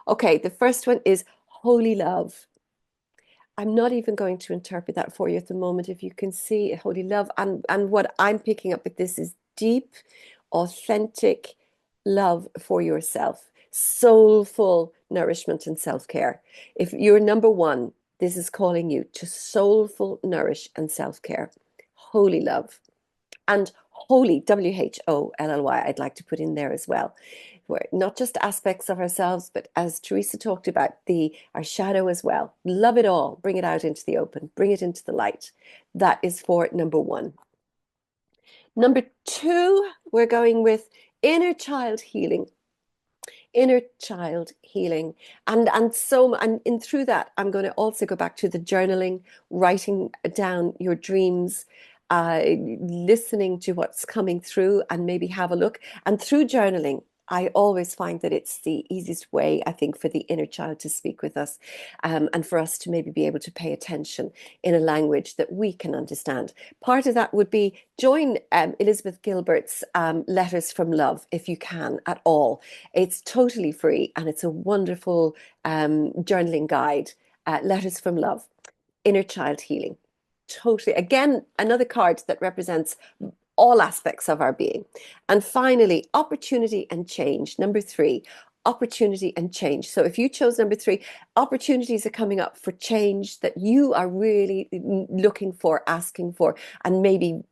Okay, the first one is Holy Love. I'm not even going to interpret that for you at the moment. If you can see Holy Love, and what I'm picking up with this is deep, authentic love for yourself, soulful nourishment and self-care. If you're number one, this is calling you to soulful nourish and self-care. Holy love. And holy, WHOLLY, I'd like to put in there as well. Where not just aspects of ourselves, but as Theresa talked about, our shadow as well. Love it all. Bring it out into the open. Bring it into the light. That is for number one. Number two, we're going with inner child healing. Inner child healing. And in through that, I'm going to also go back to the journaling, writing down your dreams, listening to what's coming through, and maybe have a look. And through journaling, I always find that it's the easiest way, I think, for the inner child to speak with us, and for us to maybe be able to pay attention in a language that we can understand. Part of that would be join Elizabeth Gilbert's Letters from Love, if you can at all. It's totally free and it's a wonderful journaling guide. Letters from Love, Inner Child Healing. Totally. Again, another card that represents all aspects of our being. And finally, opportunity and change. Number three, opportunity and change. So if you chose number three, opportunities are coming up for change that you are really looking for, asking for, and maybe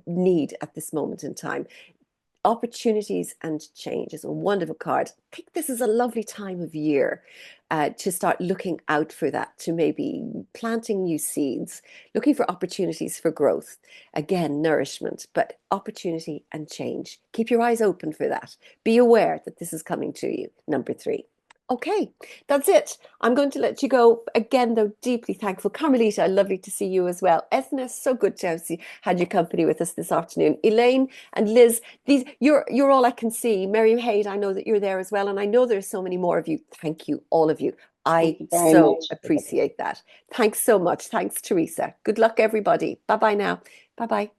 need at this moment in time. Opportunities and change is a wonderful card. I think this is a lovely time of year to start looking out for that, to maybe planting new seeds, looking for opportunities for growth. Again, nourishment, but opportunity and change. Keep your eyes open for that. Be aware that this is coming to you. Number three. Okay, that's it. I'm going to let you go. Again, though, deeply thankful. Carmelita, lovely to see you as well. Ethna, so good to have had your company with us this afternoon. Elaine and Liz, you're all I can see. Miriam Haid, I know that you're there as well, and I know there's so many more of you. Thank you, all of you. Thank I you very so much. appreciate that. Thanks so much. Thanks, Theresa. Good luck, everybody. Bye bye now. Bye bye.